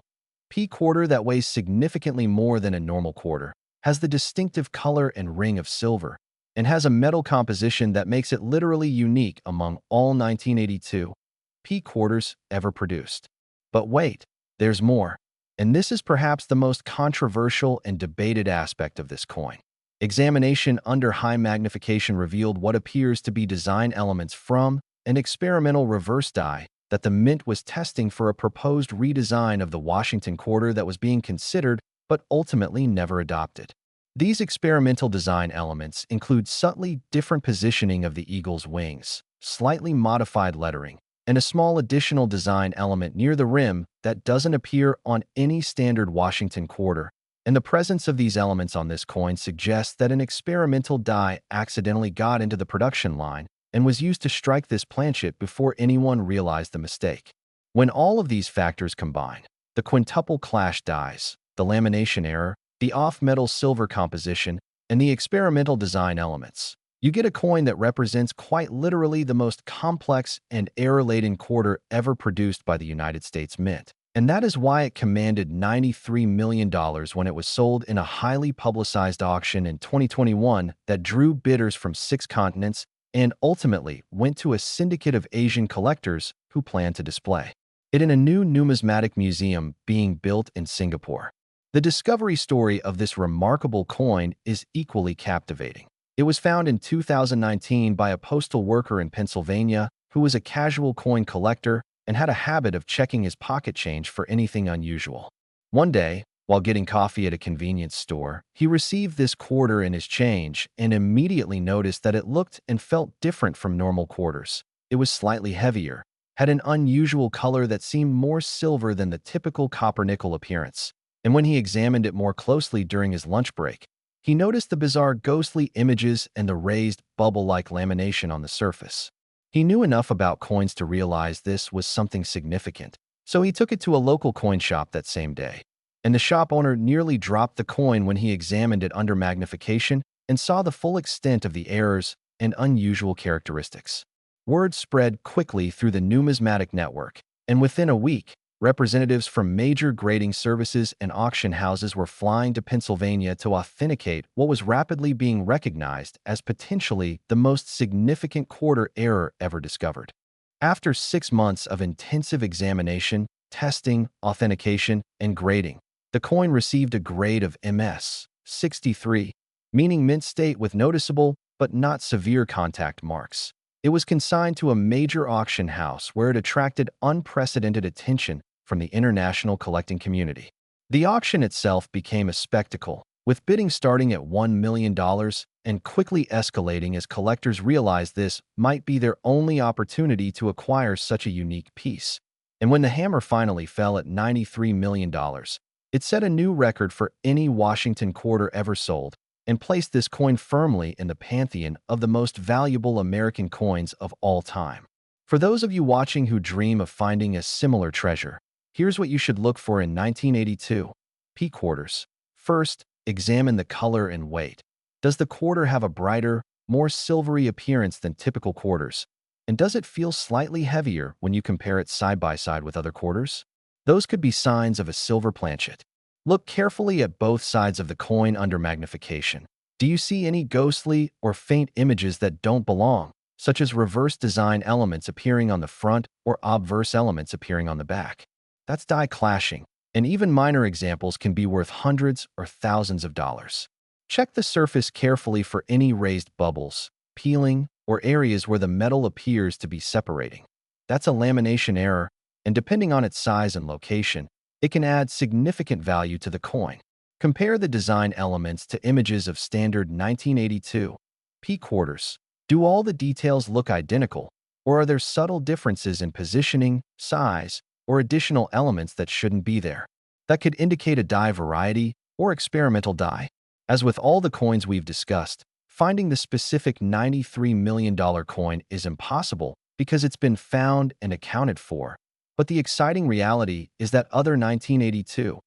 P quarter that weighs significantly more than a normal quarter, has the distinctive color and ring of silver, and has a metal composition that makes it literally unique among all 1982 P quarters ever produced. But wait, there's more. And this is perhaps the most controversial and debated aspect of this coin. Examination under high magnification revealed what appears to be design elements from an experimental reverse die that the Mint was testing for a proposed redesign of the Washington quarter that was being considered but ultimately never adopted. These experimental design elements include subtly different positioning of the eagle's wings, slightly modified lettering, and a small additional design element near the rim that doesn't appear on any standard Washington quarter, and the presence of these elements on this coin suggests that an experimental die accidentally got into the production line and was used to strike this planchet before anyone realized the mistake. When all of these factors combine, the quintuple clash dies, the lamination error, the off-metal silver composition, and the experimental design elements. You get a coin that represents quite literally the most complex and error-laden quarter ever produced by the United States Mint. And that is why it commanded $93 million when it was sold in a highly publicized auction in 2021 that drew bidders from 6 continents and ultimately went to a syndicate of Asian collectors who plan to display it in a new numismatic museum being built in Singapore. The discovery story of this remarkable coin is equally captivating. It was found in 2019 by a postal worker in Pennsylvania who was a casual coin collector and had a habit of checking his pocket change for anything unusual. One day, while getting coffee at a convenience store, he received this quarter in his change and immediately noticed that it looked and felt different from normal quarters. It was slightly heavier, had an unusual color that seemed more silver than the typical copper-nickel appearance. And when he examined it more closely during his lunch break, he noticed the bizarre ghostly images and the raised, bubble-like lamination on the surface. He knew enough about coins to realize this was something significant, so he took it to a local coin shop that same day. And the shop owner nearly dropped the coin when he examined it under magnification and saw the full extent of the errors and unusual characteristics. Word spread quickly through the numismatic network, and within a week, representatives from major grading services and auction houses were flying to Pennsylvania to authenticate what was rapidly being recognized as potentially the most significant quarter error ever discovered. After 6 months of intensive examination, testing, authentication, and grading, the coin received a grade of MS 63, meaning mint state with noticeable but not severe contact marks. It was consigned to a major auction house where it attracted unprecedented attention from the international collecting community. The auction itself became a spectacle, with bidding starting at $1 million and quickly escalating as collectors realized this might be their only opportunity to acquire such a unique piece. And when the hammer finally fell at $93 million, it set a new record for any Washington quarter ever sold and placed this coin firmly in the pantheon of the most valuable American coins of all time. For those of you watching who dream of finding a similar treasure, here's what you should look for in 1982 P quarters. First, examine the color and weight. Does the quarter have a brighter, more silvery appearance than typical quarters? And does it feel slightly heavier when you compare it side by side with other quarters? Those could be signs of a silver planchet. Look carefully at both sides of the coin under magnification. Do you see any ghostly or faint images that don't belong, such as reverse design elements appearing on the front or obverse elements appearing on the back? That's die clashing, and even minor examples can be worth hundreds or thousands of dollars. Check the surface carefully for any raised bubbles, peeling, or areas where the metal appears to be separating. That's a lamination error, and depending on its size and location, it can add significant value to the coin. Compare the design elements to images of standard 1982 P quarters. Do all the details look identical, or are there subtle differences in positioning, size, or additional elements that shouldn't be there? That could indicate a die variety or experimental die. As with all the coins we've discussed, finding the specific $93 million coin is impossible because it's been found and accounted for. But the exciting reality is that other 1982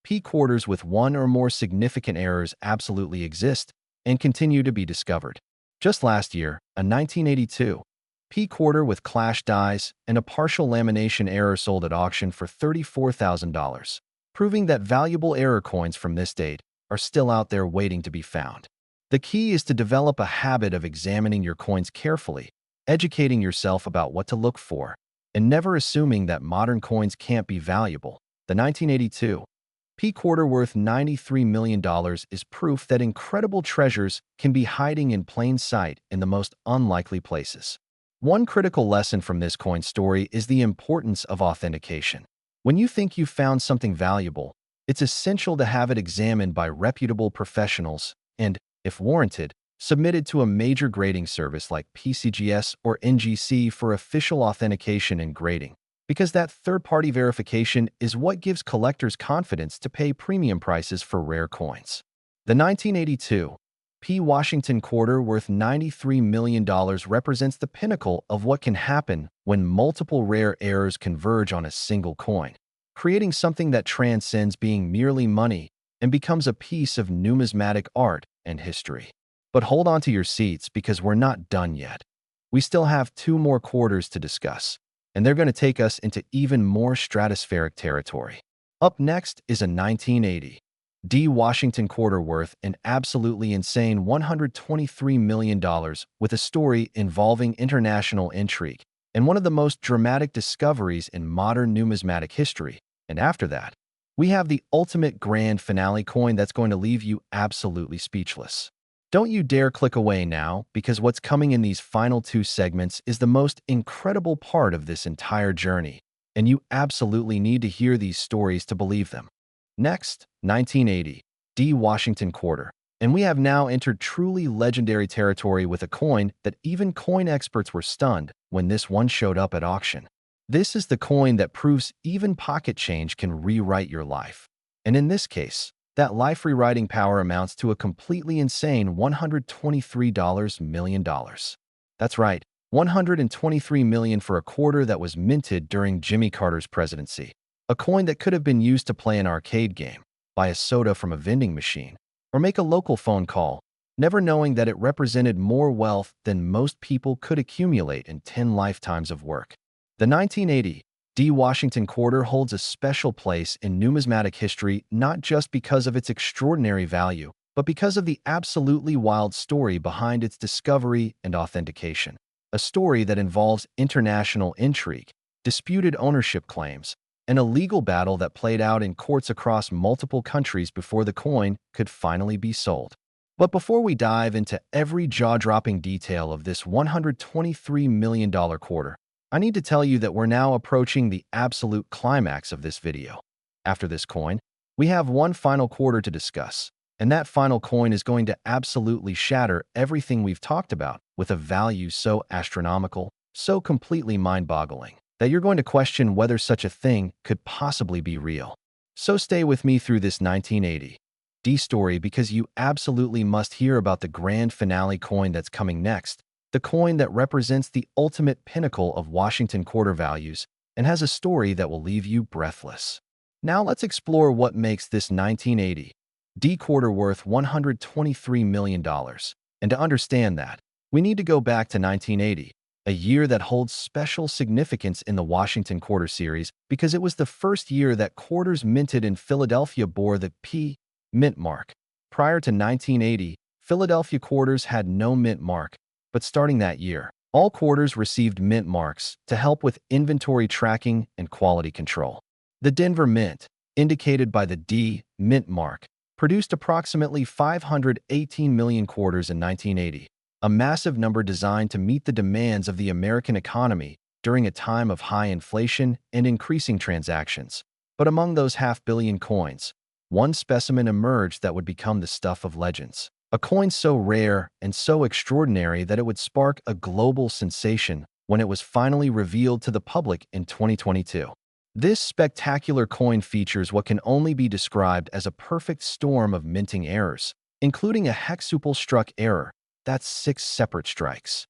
P quarters with one or more significant errors absolutely exist and continue to be discovered. Just last year, a 1982 P quarter with clash dies and a partial lamination error sold at auction for $34,000, proving that valuable error coins from this date are still out there waiting to be found. The key is to develop a habit of examining your coins carefully, educating yourself about what to look for, and never assuming that modern coins can't be valuable. The 1982 P quarter worth $93 million is proof that incredible treasures can be hiding in plain sight in the most unlikely places. One critical lesson from this coin story is the importance of authentication. When you think you've found something valuable, it's essential to have it examined by reputable professionals and, if warranted, submitted to a major grading service like PCGS or NGC for official authentication and grading, because that third-party verification is what gives collectors confidence to pay premium prices for rare coins. The 1982 P Washington quarter worth $93 million represents the pinnacle of what can happen when multiple rare errors converge on a single coin, creating something that transcends being merely money and becomes a piece of numismatic art and history. But hold on to your seats because we're not done yet. We still have 2 more quarters to discuss, and they're going to take us into even more stratospheric territory. Up next is a 1980 D. Washington quarter worth an absolutely insane $123 million with a story involving international intrigue and one of the most dramatic discoveries in modern numismatic history. And after that, we have the ultimate grand finale coin that's going to leave you absolutely speechless. Don't you dare click away now, because what's coming in these final 2 segments is the most incredible part of this entire journey, and you absolutely need to hear these stories to believe them. Next, 1980 D. Washington quarter. And we have now entered truly legendary territory with a coin that even coin experts were stunned when this one showed up at auction. This is the coin that proves even pocket change can rewrite your life. And in this case, that life rewriting power amounts to a completely insane $123 million. That's right, $123 million for a quarter that was minted during Jimmy Carter's presidency. A coin that could have been used to play an arcade game, buy a soda from a vending machine, or make a local phone call, never knowing that it represented more wealth than most people could accumulate in 10 lifetimes of work. The 1980 D. Washington quarter holds a special place in numismatic history not just because of its extraordinary value, but because of the absolutely wild story behind its discovery and authentication. A story that involves international intrigue, disputed ownership claims, and a legal battle that played out in courts across multiple countries before the coin could finally be sold. But before we dive into every jaw-dropping detail of this $123 million quarter, I need to tell you that we're now approaching the absolute climax of this video. After this coin, we have one final quarter to discuss, and that final coin is going to absolutely shatter everything we've talked about with a value so astronomical, so completely mind-boggling, that you're going to question whether such a thing could possibly be real. So stay with me through this 1980 D story because you absolutely must hear about the grand finale coin that's coming next, the coin that represents the ultimate pinnacle of Washington quarter values and has a story that will leave you breathless. Now let's explore what makes this 1980 D quarter worth $123 million. And to understand that, we need to go back to 1980, a year that holds special significance in the Washington quarter series because it was the first year that quarters minted in Philadelphia bore the P mint mark. Prior to 1980, Philadelphia quarters had no mint mark, but starting that year, all quarters received mint marks to help with inventory tracking and quality control. The Denver Mint, indicated by the D mint mark, produced approximately 518 million quarters in 1980, a massive number designed to meet the demands of the American economy during a time of high inflation and increasing transactions. But among those half-billion coins, one specimen emerged that would become the stuff of legends. A coin so rare and so extraordinary that it would spark a global sensation when it was finally revealed to the public in 2022. This spectacular coin features what can only be described as a perfect storm of minting errors, including a hextuple struck error, that's 6 separate strikes,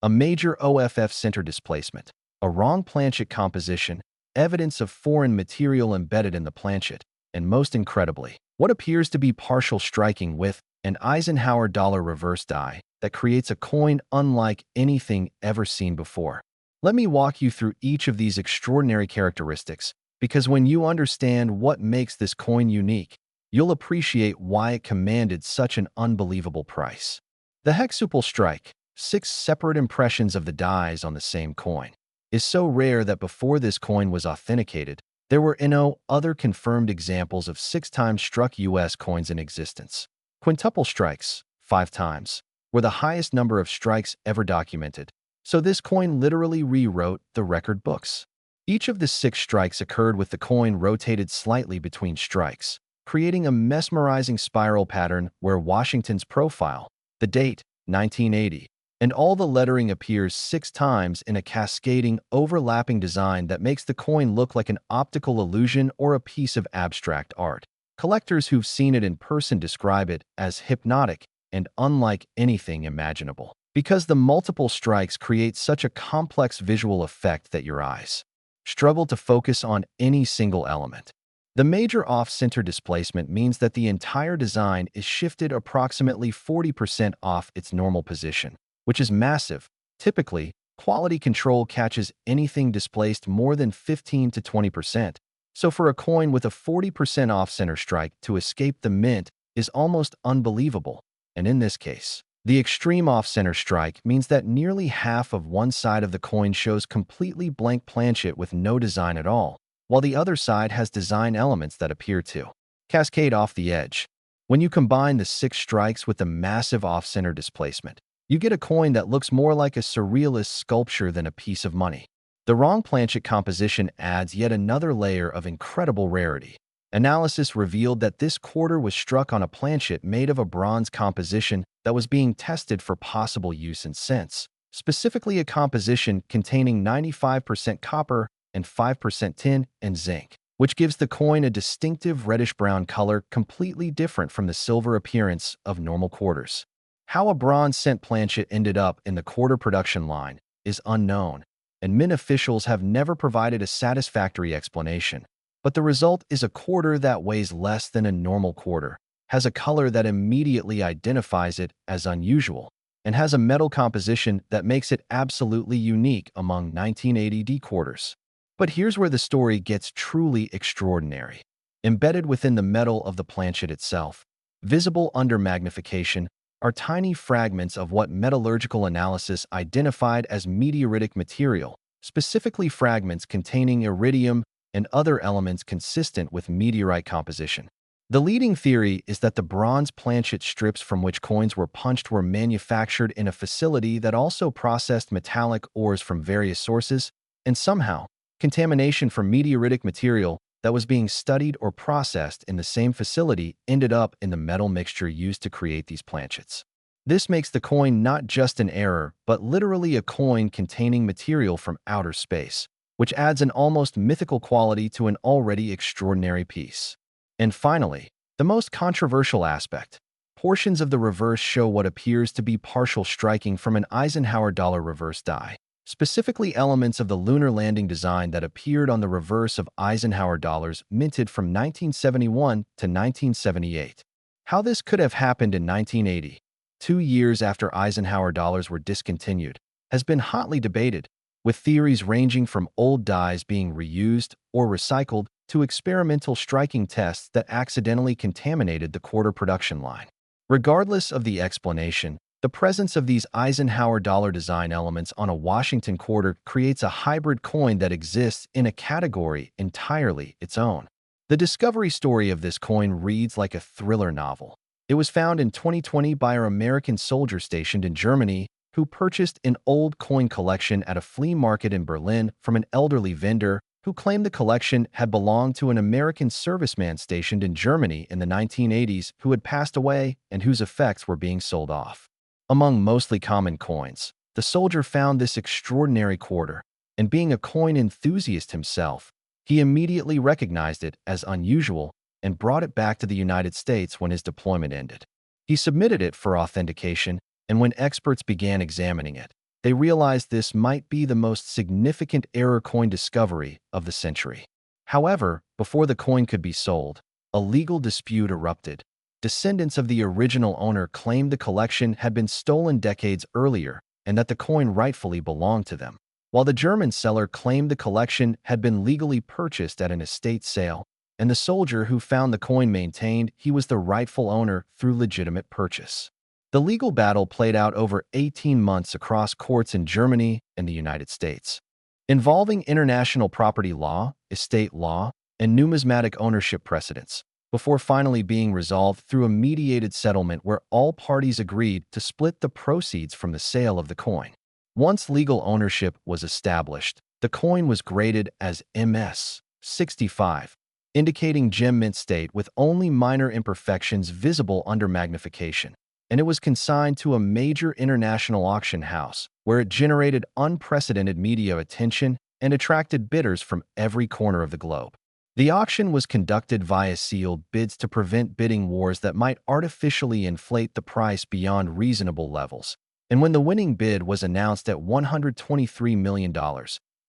a major OFF center displacement, a wrong planchet composition, evidence of foreign material embedded in the planchet, and most incredibly, what appears to be partial striking with an Eisenhower dollar reverse die that creates a coin unlike anything ever seen before. Let me walk you through each of these extraordinary characteristics, because when you understand what makes this coin unique, you'll appreciate why it commanded such an unbelievable price. The hextuple strike, 6 separate impressions of the dies on the same coin, is so rare that before this coin was authenticated, there were no other confirmed examples of 6 times struck U.S. coins in existence. Quintuple strikes, 5 times, were the highest number of strikes ever documented, so this coin literally rewrote the record books. Each of the 6 strikes occurred with the coin rotated slightly between strikes, creating a mesmerizing spiral pattern where Washington's profile, the date, 1980, and all the lettering appears 6 times in a cascading, overlapping design that makes the coin look like an optical illusion or a piece of abstract art. Collectors who've seen it in person describe it as hypnotic and unlike anything imaginable, because the multiple strikes create such a complex visual effect that your eyes struggle to focus on any single element. The major off-center displacement means that the entire design is shifted approximately 40% off its normal position, which is massive. Typically, quality control catches anything displaced more than 15 to 20%. So for a coin with a 40% off-center strike to escape the mint is almost unbelievable. And in this case, the extreme off-center strike means that nearly half of one side of the coin shows completely blank planchet with no design at all, while the other side has design elements that appear to cascade off the edge. When you combine the 6 strikes with the massive off-center displacement, you get a coin that looks more like a surrealist sculpture than a piece of money. The wrong planchet composition adds yet another layer of incredible rarity. Analysis revealed that this quarter was struck on a planchet made of a bronze composition that was being tested for possible use in cents, specifically a composition containing 95% copper and 5% tin and zinc, which gives the coin a distinctive reddish-brown color completely different from the silver appearance of normal quarters. How a bronze cent planchet ended up in the quarter production line is unknown, and mint officials have never provided a satisfactory explanation. But the result is a quarter that weighs less than a normal quarter, has a color that immediately identifies it as unusual, and has a metal composition that makes it absolutely unique among 1980D quarters. But here's where the story gets truly extraordinary. Embedded within the metal of the planchet itself, visible under magnification, are tiny fragments of what metallurgical analysis identified as meteoritic material, specifically fragments containing iridium and other elements consistent with meteorite composition. The leading theory is that the bronze planchet strips from which coins were punched were manufactured in a facility that also processed metallic ores from various sources, and somehow, contamination from meteoritic material that was being studied or processed in the same facility ended up in the metal mixture used to create these planchets. This makes the coin not just an error, but literally a coin containing material from outer space, which adds an almost mythical quality to an already extraordinary piece. And finally, the most controversial aspect. Portions of the reverse show what appears to be partial striking from an Eisenhower dollar reverse die, specifically elements of the lunar landing design that appeared on the reverse of Eisenhower dollars minted from 1971 to 1978. How this could have happened in 1980, 2 years after Eisenhower dollars were discontinued, has been hotly debated, with theories ranging from old dies being reused or recycled to experimental striking tests that accidentally contaminated the quarter production line. Regardless of the explanation, the presence of these Eisenhower dollar design elements on a Washington quarter creates a hybrid coin that exists in a category entirely its own. The discovery story of this coin reads like a thriller novel. It was found in 2020 by an American soldier stationed in Germany who purchased an old coin collection at a flea market in Berlin from an elderly vendor who claimed the collection had belonged to an American serviceman stationed in Germany in the 1980s who had passed away and whose effects were being sold off. Among mostly common coins, the soldier found this extraordinary quarter, and being a coin enthusiast himself, he immediately recognized it as unusual and brought it back to the United States when his deployment ended. He submitted it for authentication, and when experts began examining it, they realized this might be the most significant error coin discovery of the century. However, before the coin could be sold, a legal dispute erupted. Descendants of the original owner claimed the collection had been stolen decades earlier and that the coin rightfully belonged to them, while the German seller claimed the collection had been legally purchased at an estate sale, and the soldier who found the coin maintained he was the rightful owner through legitimate purchase. The legal battle played out over 18 months across courts in Germany and the United States, involving international property law, estate law, and numismatic ownership precedents, before finally being resolved through a mediated settlement where all parties agreed to split the proceeds from the sale of the coin. Once legal ownership was established, the coin was graded as MS 65, indicating gem mint state with only minor imperfections visible under magnification, and it was consigned to a major international auction house where it generated unprecedented media attention and attracted bidders from every corner of the globe. The auction was conducted via sealed bids to prevent bidding wars that might artificially inflate the price beyond reasonable levels. And when the winning bid was announced at $123 million,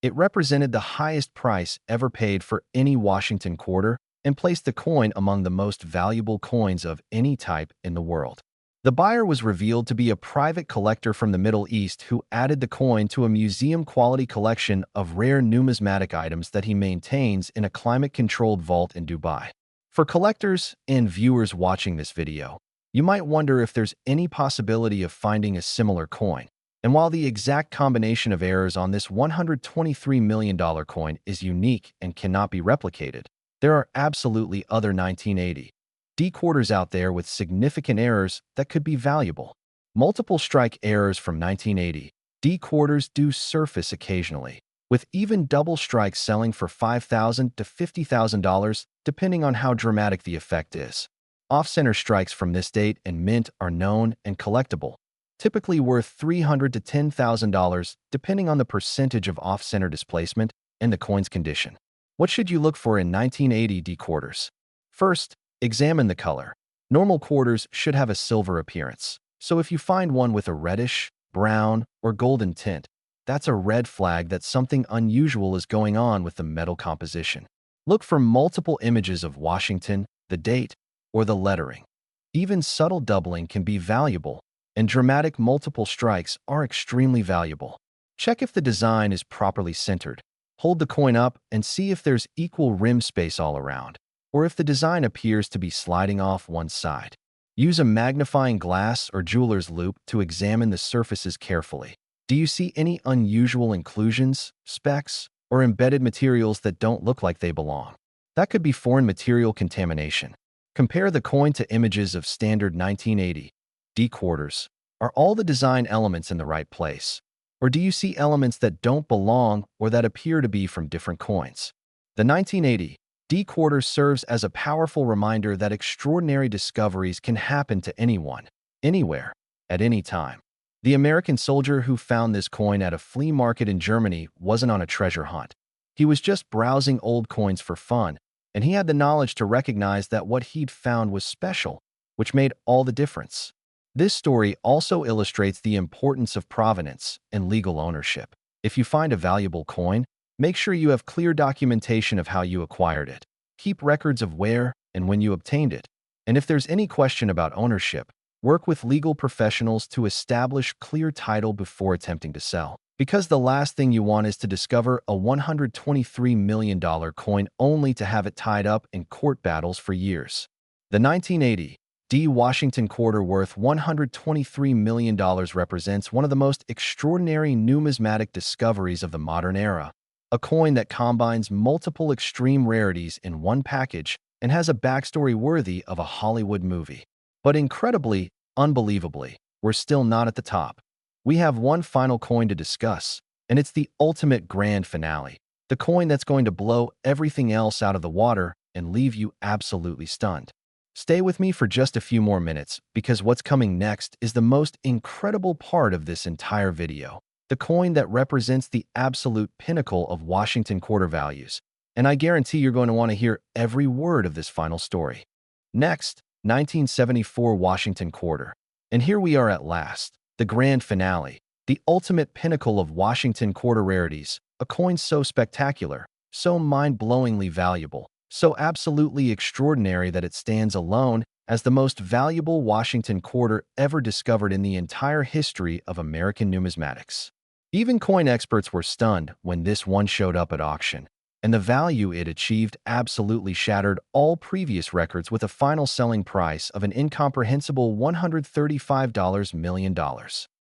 it represented the highest price ever paid for any Washington quarter and placed the coin among the most valuable coins of any type in the world. The buyer was revealed to be a private collector from the Middle East who added the coin to a museum-quality collection of rare numismatic items that he maintains in a climate-controlled vault in Dubai. For collectors and viewers watching this video, you might wonder if there's any possibility of finding a similar coin. And while the exact combination of errors on this $123 million coin is unique and cannot be replicated, there are absolutely other 1980 D quarters out there with significant errors that could be valuable. Multiple strike errors from 1980 D quarters do surface occasionally, with even double strikes selling for $5,000 to $50,000 depending on how dramatic the effect is. Off-center strikes from this date and mint are known and collectible, typically worth $300 to $10,000 depending on the percentage of off-center displacement and the coin's condition. What should you look for in 1980 D quarters? First, examine the color. Normal quarters should have a silver appearance, so if you find one with a reddish, brown, or golden tint, that's a red flag that something unusual is going on with the metal composition. Look for multiple images of Washington, the date, or the lettering. Even subtle doubling can be valuable, and dramatic multiple strikes are extremely valuable. Check if the design is properly centered. Hold the coin up and see if there's equal rim space all around, or if the design appears to be sliding off one side. Use a magnifying glass or jeweler's loupe to examine the surfaces carefully. Do you see any unusual inclusions, specks, or embedded materials that don't look like they belong? That could be foreign material contamination. Compare the coin to images of standard 1980 D quarters. Are all the design elements in the right place? Or do you see elements that don't belong or that appear to be from different coins? The 1980 D quarter serves as a powerful reminder that extraordinary discoveries can happen to anyone, anywhere, at any time. The American soldier who found this coin at a flea market in Germany wasn't on a treasure hunt. He was just browsing old coins for fun, and he had the knowledge to recognize that what he'd found was special, which made all the difference. This story also illustrates the importance of provenance and legal ownership. If you find a valuable coin, make sure you have clear documentation of how you acquired it. Keep records of where and when you obtained it. And if there's any question about ownership, work with legal professionals to establish clear title before attempting to sell. Because the last thing you want is to discover a $123 million coin only to have it tied up in court battles for years. The 1980 D Washington quarter worth $123 million represents one of the most extraordinary numismatic discoveries of the modern era. A coin that combines multiple extreme rarities in one package and has a backstory worthy of a Hollywood movie. But incredibly, unbelievably, we're still not at the top. We have one final coin to discuss, and it's the ultimate grand finale. The coin that's going to blow everything else out of the water and leave you absolutely stunned. Stay with me for just a few more minutes, because what's coming next is the most incredible part of this entire video. The coin that represents the absolute pinnacle of Washington quarter values. And I guarantee you're going to want to hear every word of this final story. Next, 1974 Washington quarter. And here we are at last, the grand finale, the ultimate pinnacle of Washington quarter rarities, a coin so spectacular, so mind-blowingly valuable, so absolutely extraordinary that it stands alone as the most valuable Washington quarter ever discovered in the entire history of American numismatics. Even coin experts were stunned when this one showed up at auction, and the value it achieved absolutely shattered all previous records with a final selling price of an incomprehensible $135 million.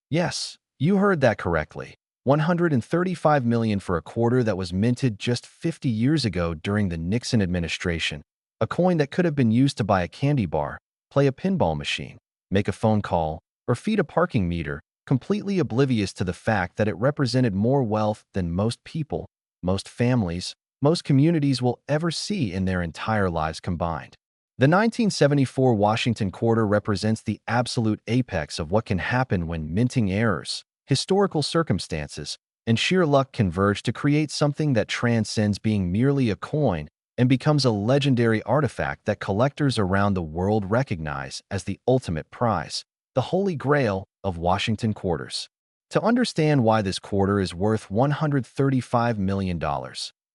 Yes, you heard that correctly. $135 million for a quarter that was minted just 50 years ago during the Nixon administration, a coin that could have been used to buy a candy bar, play a pinball machine, make a phone call, or feed a parking meter, completely oblivious to the fact that it represented more wealth than most people, most families, most communities will ever see in their entire lives combined. The 1974 Washington quarter represents the absolute apex of what can happen when minting errors, historical circumstances, and sheer luck converge to create something that transcends being merely a coin and becomes a legendary artifact that collectors around the world recognize as the ultimate prize, the holy grail of Washington quarters. To understand why this quarter is worth $135 million,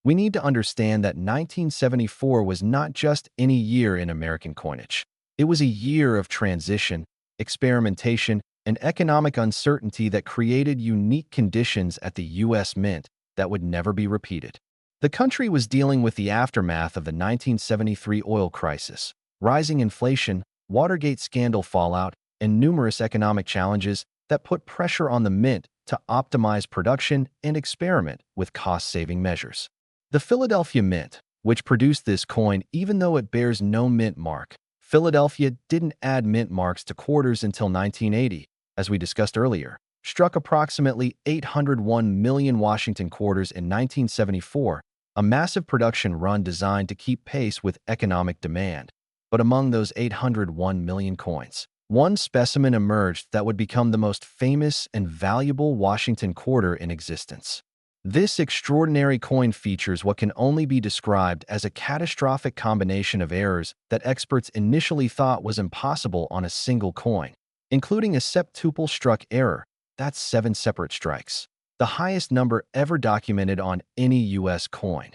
we need to understand that 1974 was not just any year in American coinage. It was a year of transition, experimentation, and economic uncertainty that created unique conditions at the U.S. Mint that would never be repeated. The country was dealing with the aftermath of the 1973 oil crisis, rising inflation, Watergate scandal fallout, and numerous economic challenges that put pressure on the mint to optimize production and experiment with cost-saving measures. The Philadelphia Mint, which produced this coin even though it bears no mint mark, Philadelphia didn't add mint marks to quarters until 1980, as we discussed earlier, struck approximately 801 million Washington quarters in 1974, a massive production run designed to keep pace with economic demand. But among those 801 million coins, one specimen emerged that would become the most famous and valuable Washington quarter in existence. This extraordinary coin features what can only be described as a catastrophic combination of errors that experts initially thought was impossible on a single coin, including a septuple struck error, that's 7 separate strikes, the highest number ever documented on any U.S. coin.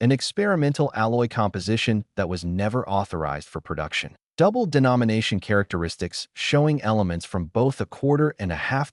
An experimental alloy composition that was never authorized for production. Double denomination characteristics showing elements from both a quarter and a $half,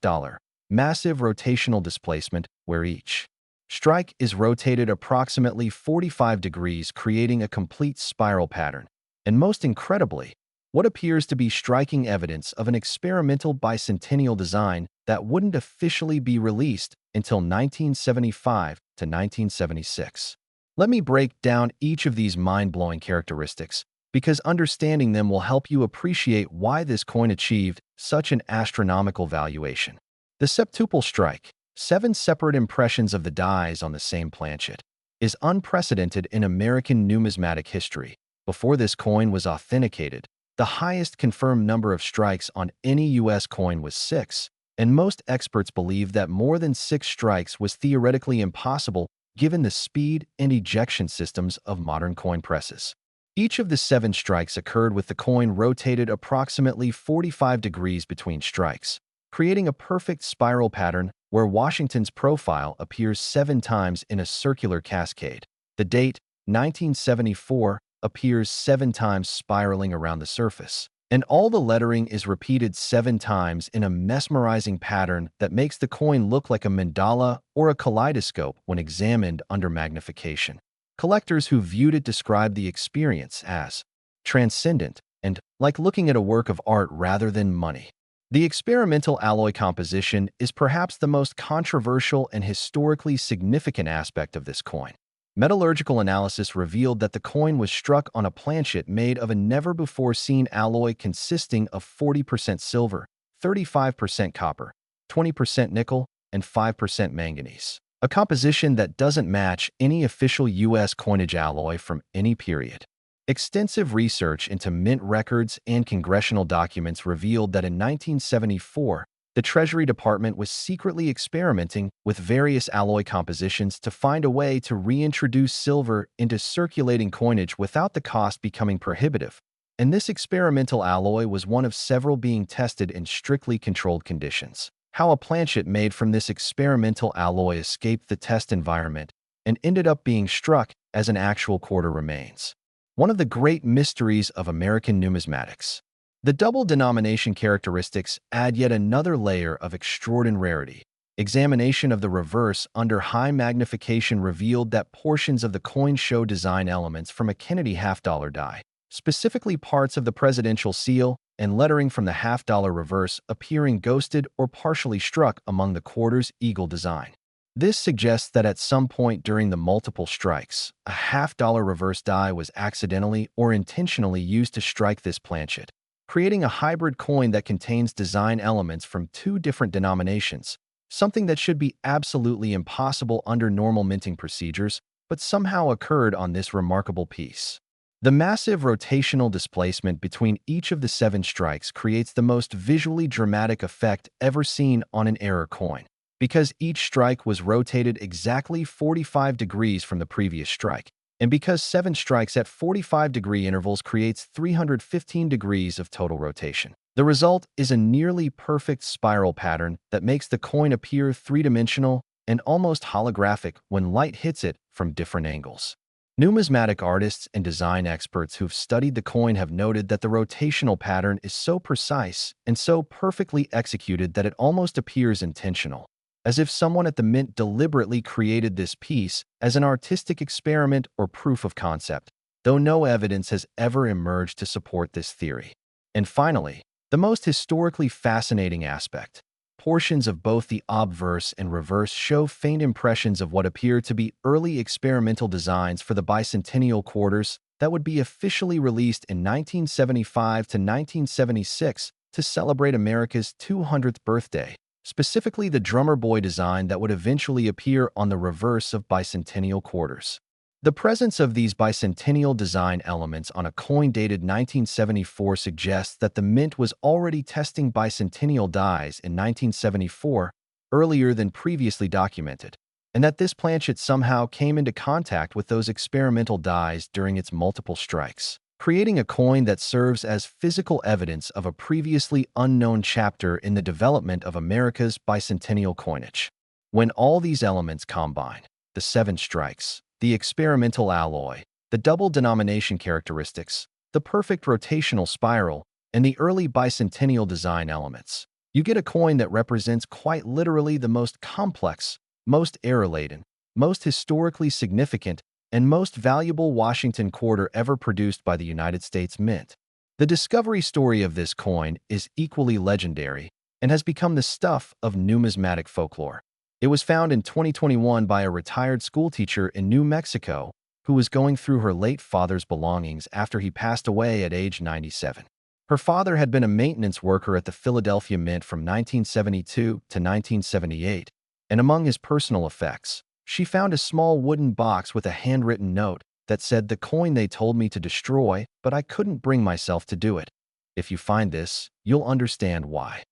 massive rotational displacement where each strike is rotated approximately 45 degrees, creating a complete spiral pattern. And most incredibly, what appears to be striking evidence of an experimental bicentennial design that wouldn't officially be released until 1975 to 1976. Let me break down each of these mind-blowing characteristics, because understanding them will help you appreciate why this coin achieved such an astronomical valuation. The septuple strike, 7 separate impressions of the dies on the same planchet, is unprecedented in American numismatic history. Before this coin was authenticated, the highest confirmed number of strikes on any U.S. coin was 6, and most experts believe that more than 6 strikes was theoretically impossible given the speed and ejection systems of modern coin presses. Each of the 7 strikes occurred with the coin rotated approximately 45 degrees between strikes, creating a perfect spiral pattern where Washington's profile appears 7 times in a circular cascade. The date, 1974, appears 7 times spiraling around the surface, and all the lettering is repeated 7 times in a mesmerizing pattern that makes the coin look like a mandala or a kaleidoscope when examined under magnification. Collectors who viewed it described the experience as transcendent and like looking at a work of art rather than money. The experimental alloy composition is perhaps the most controversial and historically significant aspect of this coin. Metallurgical analysis revealed that the coin was struck on a planchet made of a never-before-seen alloy consisting of 40% silver, 35% copper, 20% nickel, and 5% manganese, a composition that doesn't match any official U.S. coinage alloy from any period. Extensive research into mint records and congressional documents revealed that in 1974, the Treasury Department was secretly experimenting with various alloy compositions to find a way to reintroduce silver into circulating coinage without the cost becoming prohibitive. And this experimental alloy was one of several being tested in strictly controlled conditions. How a planchet made from this experimental alloy escaped the test environment and ended up being struck as an actual quarter remains one of the great mysteries of American numismatics. The double denomination characteristics add yet another layer of extraordinary rarity. Examination of the reverse under high magnification revealed that portions of the coin show design elements from a Kennedy half-dollar die, specifically parts of the presidential seal and lettering from the half-dollar reverse appearing ghosted or partially struck among the quarter's eagle design. This suggests that at some point during the multiple strikes, a half-dollar reverse die was accidentally or intentionally used to strike this planchet, creating a hybrid coin that contains design elements from 2 different denominations, something that should be absolutely impossible under normal minting procedures, but somehow occurred on this remarkable piece. The massive rotational displacement between each of the 7 strikes creates the most visually dramatic effect ever seen on an error coin, because each strike was rotated exactly 45 degrees from the previous strike, and because 7 strikes at 45-degree intervals creates 315 degrees of total rotation. The result is a nearly perfect spiral pattern that makes the coin appear 3-dimensional and almost holographic when light hits it from different angles. Numismatic artists and design experts who've studied the coin have noted that the rotational pattern is so precise and so perfectly executed that it almost appears intentional, as if someone at the mint deliberately created this piece as an artistic experiment or proof of concept, though no evidence has ever emerged to support this theory. And finally, the most historically fascinating aspect. Portions of both the obverse and reverse show faint impressions of what appear to be early experimental designs for the bicentennial quarters that would be officially released in 1975 to 1976 to celebrate America's 200th birthday, specifically the drummer boy design that would eventually appear on the reverse of bicentennial quarters. The presence of these bicentennial design elements on a coin dated 1974 suggests that the mint was already testing bicentennial dies in 1974, earlier than previously documented, and that this planchet somehow came into contact with those experimental dies during its multiple strikes, creating a coin that serves as physical evidence of a previously unknown chapter in the development of America's bicentennial coinage. When all these elements combine, the 7 strikes, the experimental alloy, the double denomination characteristics, the perfect rotational spiral, and the early bicentennial design elements, you get a coin that represents quite literally the most complex, most error-laden, most historically significant, and most valuable Washington quarter ever produced by the United States Mint. The discovery story of this coin is equally legendary and has become the stuff of numismatic folklore. It was found in 2021 by a retired schoolteacher in New Mexico who was going through her late father's belongings after he passed away at age 97. Her father had been a maintenance worker at the Philadelphia Mint from 1972 to 1978, and among his personal effects, she found a small wooden box with a handwritten note that said, "The coin they told me to destroy, but I couldn't bring myself to do it. If you find this, you'll understand why."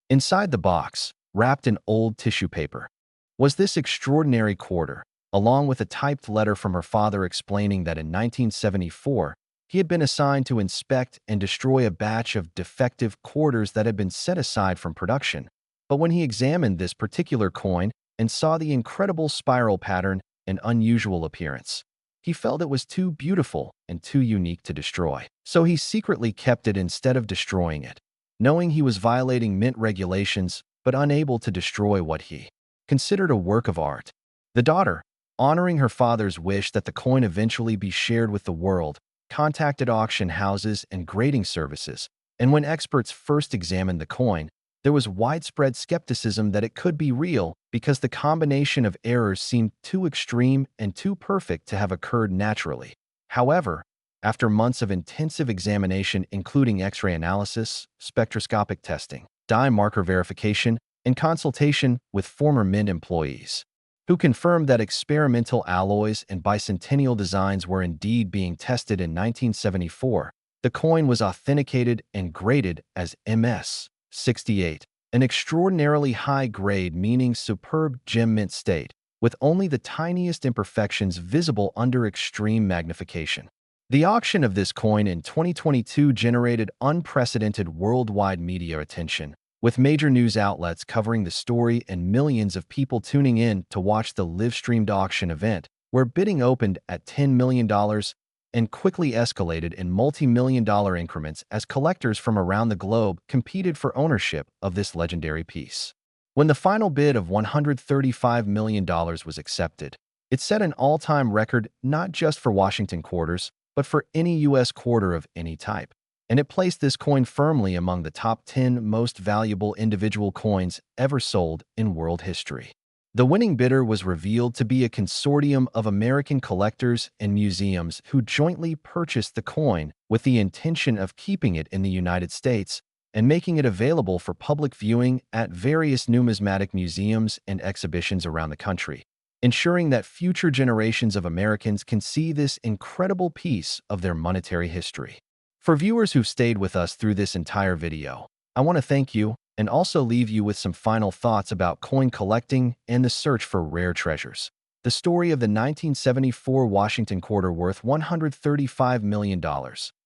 Inside the box, wrapped in old tissue paper, was this extraordinary quarter, along with a typed letter from her father explaining that in 1974, he had been assigned to inspect and destroy a batch of defective quarters that had been set aside from production. But when he examined this particular coin and saw the incredible spiral pattern and unusual appearance, he felt it was too beautiful and too unique to destroy. So he secretly kept it instead of destroying it, knowing he was violating mint regulations but unable to destroy what he considered a work of art. The daughter, honoring her father's wish that the coin eventually be shared with the world, contacted auction houses and grading services, and when experts first examined the coin, there was widespread skepticism that it could be real because the combination of errors seemed too extreme and too perfect to have occurred naturally. However, after months of intensive examination including X-ray analysis, spectroscopic testing, dye marker verification, and consultation with former Mint employees, who confirmed that experimental alloys and bicentennial designs were indeed being tested in 1974, the coin was authenticated and graded as MS-68, an extraordinarily high grade meaning superb gem mint state, with only the tiniest imperfections visible under extreme magnification. The auction of this coin in 2022 generated unprecedented worldwide media attention, with major news outlets covering the story and millions of people tuning in to watch the live-streamed auction event, where bidding opened at $10 million and quickly escalated in multi-million-dollar increments as collectors from around the globe competed for ownership of this legendary piece. When the final bid of $135 million was accepted, it set an all-time record not just for Washington quarters, but for any U.S. quarter of any type, and it placed this coin firmly among the top 10 most valuable individual coins ever sold in world history. The winning bidder was revealed to be a consortium of American collectors and museums who jointly purchased the coin with the intention of keeping it in the United States and making it available for public viewing at various numismatic museums and exhibitions around the country, ensuring that future generations of Americans can see this incredible piece of their monetary history. For viewers who've stayed with us through this entire video, I want to thank you and also leave you with some final thoughts about coin collecting and the search for rare treasures. The story of the 1974 Washington quarter worth $135 million,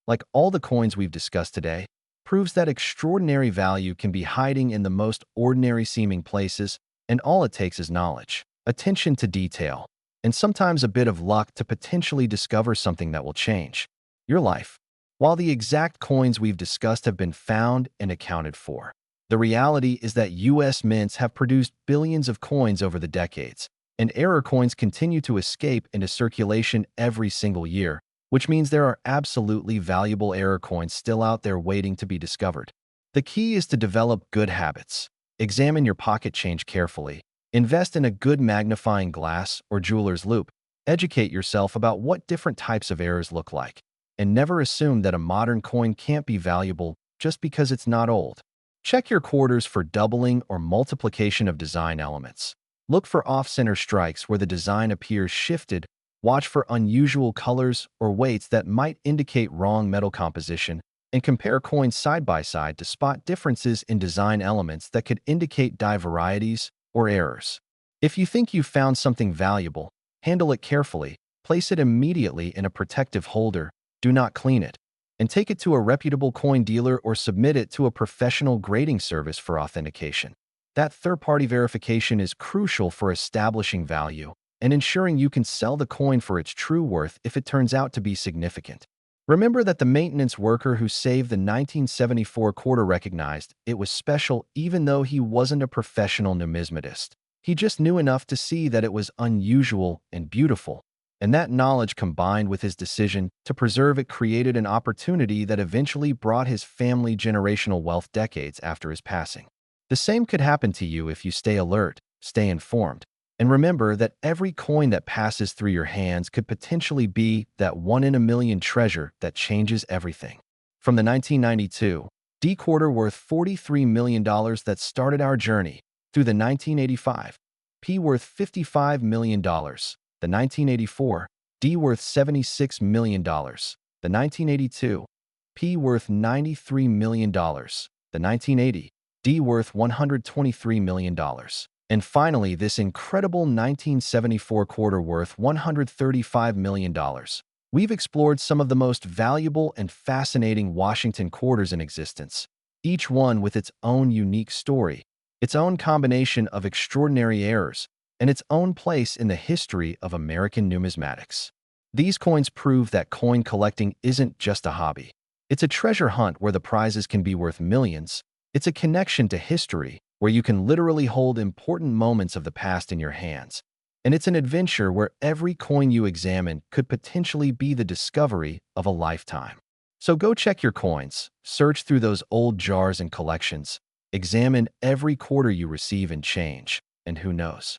like all the coins we've discussed today, proves that extraordinary value can be hiding in the most ordinary seeming places, and all it takes is knowledge, attention to detail, and sometimes a bit of luck to potentially discover something that will change your life. While the exact coins we've discussed have been found and accounted for, the reality is that U.S. mints have produced billions of coins over the decades, and error coins continue to escape into circulation every single year, which means there are absolutely valuable error coins still out there waiting to be discovered. The key is to develop good habits. Examine your pocket change carefully. Invest in a good magnifying glass or jeweler's loupe. Educate yourself about what different types of errors look like. And never assume that a modern coin can't be valuable just because it's not old. Check your quarters for doubling or multiplication of design elements. Look for off-center strikes where the design appears shifted. Watch for unusual colors or weights that might indicate wrong metal composition, and compare coins side by side to spot differences in design elements that could indicate die varieties or errors. If you think you've found something valuable, handle it carefully, place it immediately in a protective holder, do not clean it, and take it to a reputable coin dealer or submit it to a professional grading service for authentication. That third-party verification is crucial for establishing value and ensuring you can sell the coin for its true worth if it turns out to be significant. Remember that the maintenance worker who saved the 1974 quarter recognized it was special even though he wasn't a professional numismatist. He just knew enough to see that it was unusual and beautiful. And that knowledge combined with his decision to preserve it created an opportunity that eventually brought his family generational wealth decades after his passing. The same could happen to you if you stay alert, stay informed, and remember that every coin that passes through your hands could potentially be that one-in-a-million treasure that changes everything. From the 1992 D quarter worth $43 million that started our journey through the 1985 P worth $55 million, the 1984 D worth $76 million, the 1982 P worth $93 million, the 1980 D worth $123 million. And finally, this incredible 1974 quarter worth $135 million. We've explored some of the most valuable and fascinating Washington quarters in existence, each one with its own unique story, its own combination of extraordinary errors, and its own place in the history of American numismatics. These coins prove that coin collecting isn't just a hobby. It's a treasure hunt where the prizes can be worth millions. It's a connection to history where you can literally hold important moments of the past in your hands. And it's an adventure where every coin you examine could potentially be the discovery of a lifetime. So go check your coins, search through those old jars and collections, examine every quarter you receive and change, and who knows?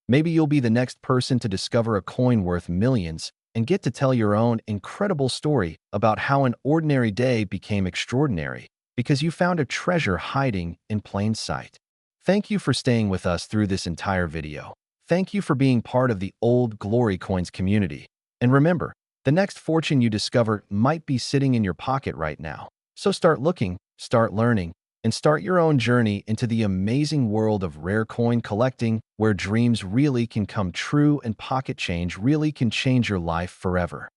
Maybe you'll be the next person to discover a coin worth millions and get to tell your own incredible story about how an ordinary day became extraordinary because you found a treasure hiding in plain sight. Thank you for staying with us through this entire video. Thank you for being part of the Old Glory Coins community. And remember, the next fortune you discover might be sitting in your pocket right now. So start looking, start learning, and start your own journey into the amazing world of rare coin collecting, where dreams really can come true and pocket change really can change your life forever.